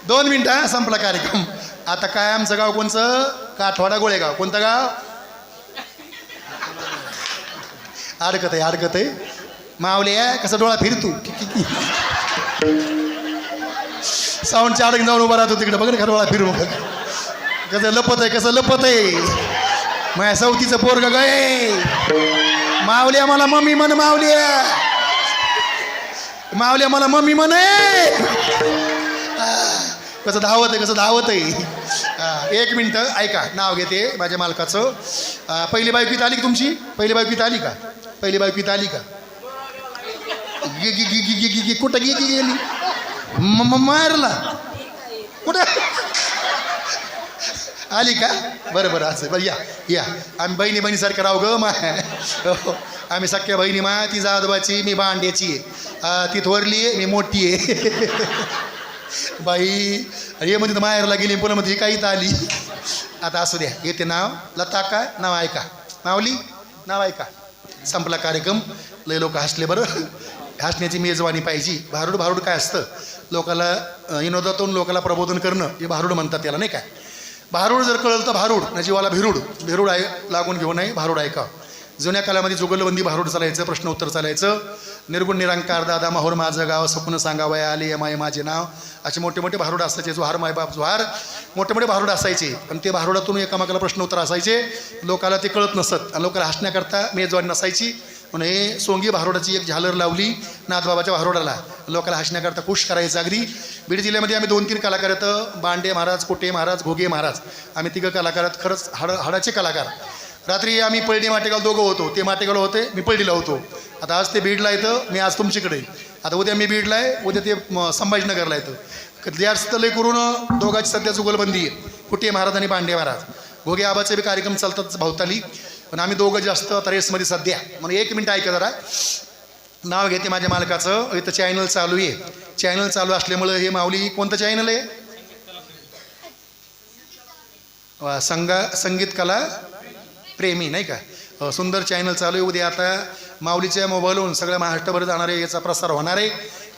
2 मिनिटं, संपला कार्यक्रम. आता काय आमचं गाव कोणचं? काठवाडा गोळेगाव. कोणतं गाव? अडकत आहे, अडकत आहे. मावले आहे. कसा डोळा फिरतो. साऊंडच्या अडक जाऊन उभा राहतो तिकडे. बघ ना, डोळा फिरू. कसं लपत आहे, कसं लपत आहे. माझ्या सवतीचं पोरग गय. मावल्या मला मम्मी म्हण. मावल्या, मावल्या मला मम्मी म्हणे. कसं धावत आहे, कसं धावत आहे. 1 मिनटं ऐका, नाव घेते माझ्या मालकाचं. पहिली बायको आली का तुमची? पहिली बायको आली का? पहिली बायको आली का? गी गी गी गी गी गी कुठं गी गी गेली? मारला कुठं? आली का? बरं बरं, असं बरं. या या, आम्ही बहिणी बहिणीसारखं राहू ग. आम्ही सख्या बहिणी. ती जाधवाची, मी भांड्याची आहे. ती थोरली आहे, मी मोठी आहे. बाई हे म्हणजे माहेरला गेली, पुन्हा मध्ये काही तर आली. आता असू द्या, येते नाव. लता का? नाव ऐका. माऊली, नाव ऐका. संपला कार्यक्रम. लय लोक हसले. बरं, हसण्याची मेजवानी पाहिजे. भारूड. भारूड काय असतं? लोकाला विनोदातून लोकाला प्रबोधन करणं, हे भारूड म्हणतात त्याला नाही काय. भारूड जर कळलं तर भारूड, न जीवाला भिरूड. भिरूड आहे लागून घेऊ नये. भारूड ऐका. जुन्या काळामध्ये जुगलबंदी भारूड चालायचं, प्रश्न उत्तर चालायचं. निर्गुण निरंकार दादा माहूर माझं गाव, स्वप्न सांगावया आले माय माझे नाव. असे मोठे मोठे भारूड असायचे. जोहार मायबाप जोहार. मोठे मोठे भारूड असायचे. पण ते भारूडातून एकामेकाला प्रश्न उत्तर असायचे. लोकाला ते कळत नसत आणि लोकाला हसण्याकरता मेजवानी नसायची. म्हणून हे सोंगी भारूडाची एक झालर लावली नाथबाबाच्या भारूडाला. लोकाला हसण्याकरता खुश करायचं. अगदी बीड जिल्ह्यामध्ये आम्ही 2-3 कलाकार आहेत. बांडे महाराज, कोटे महाराज, घोगे महाराज. आम्ही 3 कलाकार आहेत. खरंच हाडाचे कलाकार. रात्री आम्ही पळडी माटेगाव दोघं होतो. ते माटेगावला होते, मी पळडीला होतो. आता आज ते बीडला येतं, मी आज तुमच्याकडे. आता उद्या मी बीडला आहे, उद्या ते संभाजीनगरला येतं. जास्त लय करून दोघांची सध्या जुगलबंदी आहे. कुटे महाराज आणि बांडे महाराज. घोगे आबाचे बी कार्यक्रम चालतात भवताली, पण आम्ही दोघं जास्त आता रेसमध्ये सध्या. म्हणून 1 मिनिट ऐका जरा. नाव घेते माझ्या मालकाचं. इथं चॅनल चालू आहे. चॅनल चालू असल्यामुळं हे माऊली कोणतं चॅनल आहे? संगीत कला प्रेमी नाही का. सुंदर चॅनल चालू आहे. उद्या आता माऊलीच्या मोबाईलवरून सगळ्या महाराष्ट्रभर जाणार आहे, याचा प्रसार होणार आहे.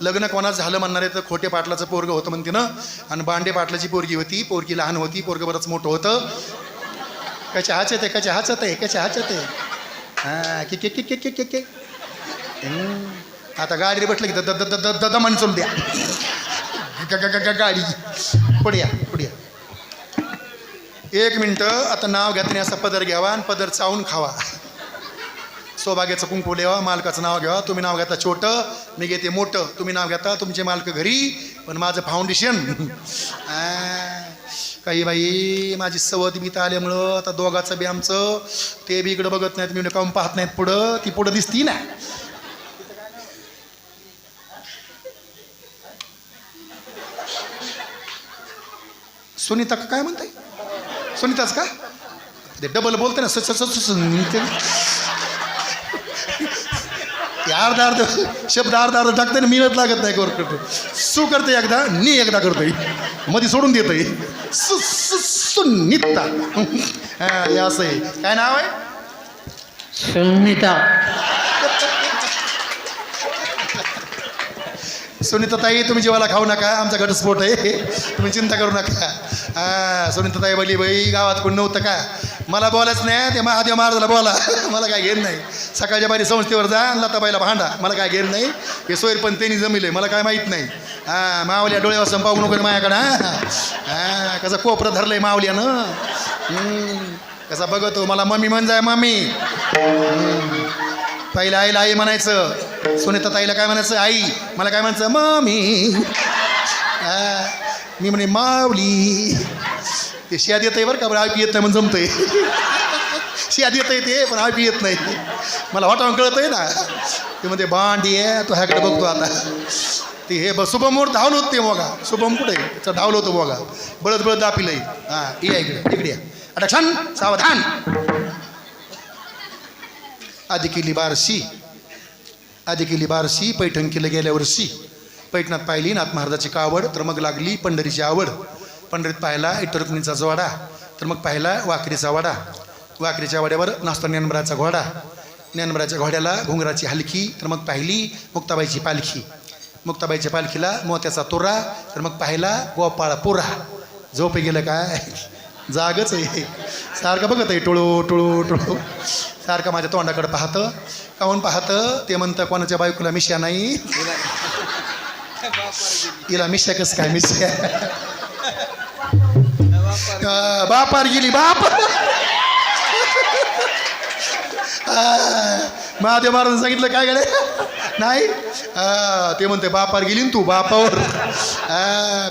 लग्न कोणाचं झालं म्हणणार आहे तर खोटे पाटलाचं पोरगं होतं म्हणते ना, आणि बांडे पाटलाची पोरगी होती. पोरगी लहान होती, पोरगं बरंच मोठं होतं. कशा हाचत आहे, कशा हाचत आहे, कशा हाचत आहे. हां के के के के के के. आता गाडी बसलं की दमन चल द्या गाडी. पुढे या, पुढे या. 1 मिनटं. आता नाव घेताना असा पदर घ्यावा आणि पदर चावून खावा. सौभाग्याचं कुंकू द्यावा. मालकाचं नाव घ्यावा. तुम्ही नाव घेता छोटं, मी घेते मोठं. तुम्ही नाव घेता तुमचे मालक घरी, पण माझं फाउंडेशन. काही बाई माझी सवत बीत आल्यामुळं आता दोघाचं बी आमचं, ते बी इकडं बघत नाहीत, मी काऊन पाहत नाहीत पुढं. ती पुढं दिसती ना. सुनीता काय म्हणताय? सुनीताच का? ते डबल बोलते ना अर्धा शब्द अर्धा टाकते ना, मिळत लागत नाही. करतो सु करते एकदा, नी एकदा करतोय, मध्ये सोडून देतोय. सुनीता. हे असं आहे. काय नाव आहे? सुनीता. सुनीता ताई तुम्ही जेवायला खाऊ नका, आमचा घटस्फोट आहे, तुम्ही चिंता करू नका. सुनीता ताई बोलली बाई गावात कोण नव्हतं का? मला बोलायच नाही, ते महादेव महाराजाला बोला, मला काय घेण नाही. सकाळच्या बारी संस्थेवर जा, लताबाईला भांडा, मला काय घेण नाही. हे सोयर पण त्यांनी जमिले, मला काय माहीत नाही. मावल्या डोळ्यावर पाहू नको माझ्याकडं. कसं कोपरं धरलंय मावल्यानं, कसा बघतो मला मम्मी म्हण जाय मम्मी. ताईला आईला आई म्हणायचं. सुनीता ताईला काय म्हणायचं? आई. मला काय म्हणायचं? मम्मी. मी म्हणे मावली. ते शियाद येत आहे बरं का, बरं ऐकू येत नाही म्हणून जमतंय. शियाद येत आहे ते, पण ऐकू येत नाही. मला वाटावून कळत आहे ना. ते म्हणते भांडी आहे, तो ह्याकडे बघतो आता. ते हे शुभमवर धावलं होतं ते बघा. शुभम कुठे त्याचं धावलं होतं बघा. बळद बळद दापिलंय. हां या इकडे, इकडे या. आता छान सावधान. आधी केली बारशी, आधी केली बारशी, पैठण केलं गेल्या वर्षी. पैठणात पाहिली नाथ महाराजाची कावड, तर मग लागली पंढरीची आवड. पंढरीत पाहिला इटरकुणीचा जोडा, तर मग पाहिला वाकरीचा वाडा. वाकरीच्या वाड्यावर नाचतो ज्ञानबराचा घोडा. ज्ञानबराच्या घोड्याला घुंगराची हलकी, तर मग पाहिली मुक्ताबाईची पालखी. मुक्ताबाईच्या पालखीला मोत्याचा तोरा, तर मग पाहिला गोपाळ पुरा. झोपे गेलं काय? जागच आहे. सारखं बघत आहे टोळू टोळू टोळू. सारखं माझ्या तोंडाकडे पाहतं. काहून पाहतं? ते म्हणतं कोणाच्या बायकोला मिश्या नाही. हिला मिश्या कसं काय? मिश्या बापार गेली बाप. महादेव महाराज सांगितलं काय गडे? नाही. ते म्हणते बापावर गेली ना तू, बापावर.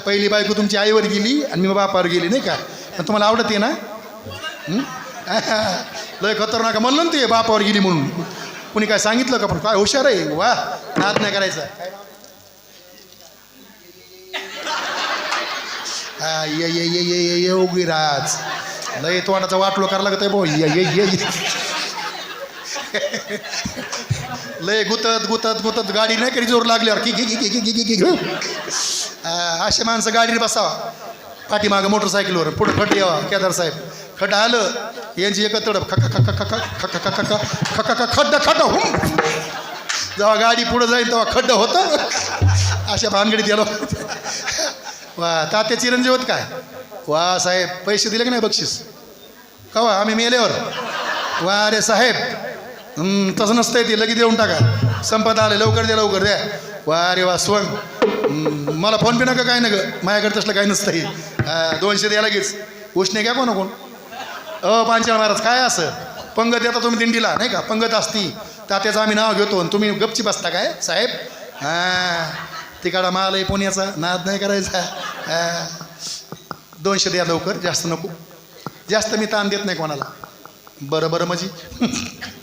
पहिली बायको तुमची आईवर गेली आणि मी बापावर गेली नाही का? पण तुम्हाला आवडते ना? लय खतरनाक म्हणलं ना ते बापावर गेली म्हणून. कुणी काय सांगितलं का? पण काय हुशार आहे वा. नाद नाही करायचा. ये ये ये ये ये ये उगीराज. लय तोंडाचा वाटलो करायला लागत आहे भाऊ. ये ये ये लय गुतत गुतत गुतत गाडी नाही कधी जोर लागल्यावर की घे घे घे घे घे. असे माणसं गाडीने बसावा. पाठीमागं मोटरसायकलवर, पुढं खड्डे यावा. केदार साहेब खड्डा आलं यांची एक तडप खका खका खका खका खका खका खका खड्डा खड्डा हुम. जेव्हा गाडी पुढं जाईल तेव्हा खड्डं होतं. अशा भानगडीत गेलो. वा तात्या चिरंजीव होत काय? वा साहेब पैसे दिले की नाही बक्षीस? कवा? आम्ही मेल्यावर. वा रे साहेब तसं नसतंय ते, लगेच देऊन टाका. संपत आले लवकर द्या लवकर द्या. वा रे वा स्वंग. मला फोन पे नका काय ना गं, माझ्याकडे तसलं काय नसतंय. 200 द्या लगेच. उष्णे घ्या कोण कोण. पांचाळ महाराज काय असं पंगत येता तुम्ही दिंडीला नाही का? पंगत असती तात्याचं आम्ही नाव घेतो आणि तुम्ही गपची बसता काय साहेब? तिकडा माल आहे पुण्याचा, नाद नाही करायचा. 200 द्या लवकर, जास्त नको. जास्त मी ताण देत नाही कोणाला. बरं बरं म्हणजे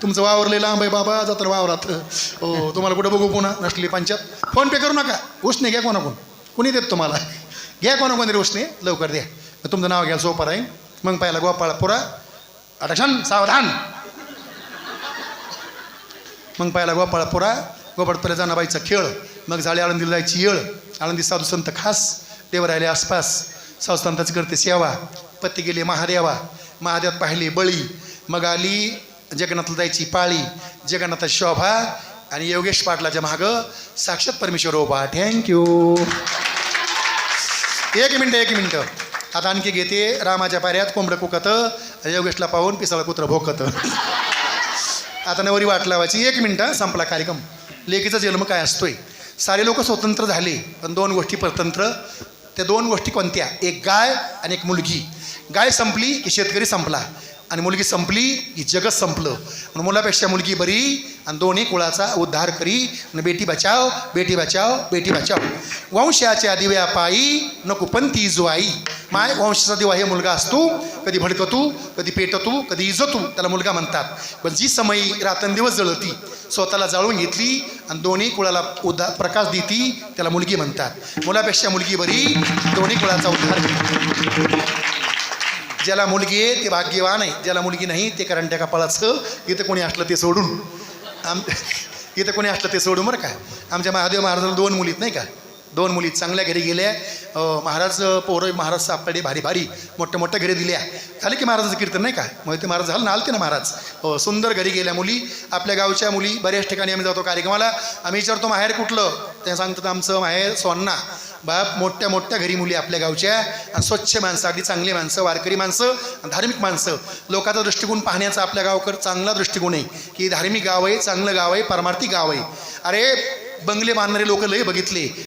तुमचं वावर लय लांब आहे बाबा, जातर वावरात. हो तुम्हाला कुठं बघू पुन्हा नसली पंचायत. फोन पे करू नका. उष्णे घ्या कोणाकोण, कुणी देत तुम्हाला. घ्या कोणाकोण रे उष्णे लवकर द्या. तुमचं नाव घ्यायला सोपं आहे. मग पाहिला गोपाळपुरा अटॅक्शन सावधान. मग पाहिला गोपाळपुरा जनाबाईचा खेळ. मग झाली आळंदीला जायची येळ. आळंदी साधू संत खास देव राहिले आसपास. संस्थांताची करते सेवा. पती गेले महादेवात पाहिले बळी. मग आली जगन्नाथला जायची पाळी. जगन्नाथाची शोभा आणि योगेश पाटलाच्या मागं साक्षात परमेश्वर उभा. थँक्यू. एक मिनटं आता आणखी घेते. रामाच्या पाऱ्यात कोंबडं कुकत, योगेशला पाहून पिसाळा कुत्रं भोकत. आता नवरी वाट लावायची. 1 मिनटं, संपला कार्यक्रम. लेकीचा जन्म काय असतोय? सारे लोक स्वतंत्र झाले पण 2 गोष्टी परतंत्र. त्या 2 गोष्टी कोणत्या? एक गाय आणि एक मुलगी. गाय संपली की शेतकरी संपला आणि मुलगी संपली की जगत संपलं. म्हणून मुलापेक्षा मुलगी बरी आणि दोन्ही कुळाचा उद्धार करी. बेटी बचाव बेटी बचाव बेटी बचाव. वंशाच्या दिव्या पायी नको पंथी जुआई. माय वंशाचा दिवा हे मुलगा असतो. कधी भडकतू, कधी पेटतू, कधी इजतू, त्याला मुलगा म्हणतात. पण जी समयी रात्रंदिवस जळती, स्वतःला जाळून घेतली आणि दोन्ही कुळाला प्रकाश देती, त्याला मुलगी म्हणतात. मुलापेक्षा मुलगी बरी, दोन्ही कुळाचा उद्धार करी. ज्याला मुलगी आहे ते भाग्यवान आहे. ज्याला मुलगी नाही ते करंट्या कपाळाचं. इथं कोणी असलं ते सोडून बरं का. आमच्या महादेव महाराजाला 2 मुलीत नाही का. 2 मुली चांगल्या घरी गेल्या. महाराज पोरं महाराज सापडे भारी मोठ्या घरी दिल्या. झाले की महाराजाचं कीर्तन नाही का. मग ते महाराज झालं ना, आलते ना महाराज. सुंदर घरी गेल्या मुली. आपल्या गावच्या मुली. बऱ्याच ठिकाणी आम्ही जातो कार्यक्रमाला. आम्ही विचारतो माहेर कुठलं. ते सांगतात आमचं माहेर सोन्ना. बाप मोठ्या घरी मुली आपल्या गावच्या. आणि स्वच्छ माणसं, अगदी चांगली माणसं, वारकरी माणसं, धार्मिक माणसं. लोकांचा दृष्टिकोन पाहण्याचा आपल्या गावकर चांगला दृष्टिकोन आहे की धार्मिक गाव आहे, चांगलं गाव आहे, परमार्थी गाव आहे. अरे बंगले बांधणारे लोक लय बघितले.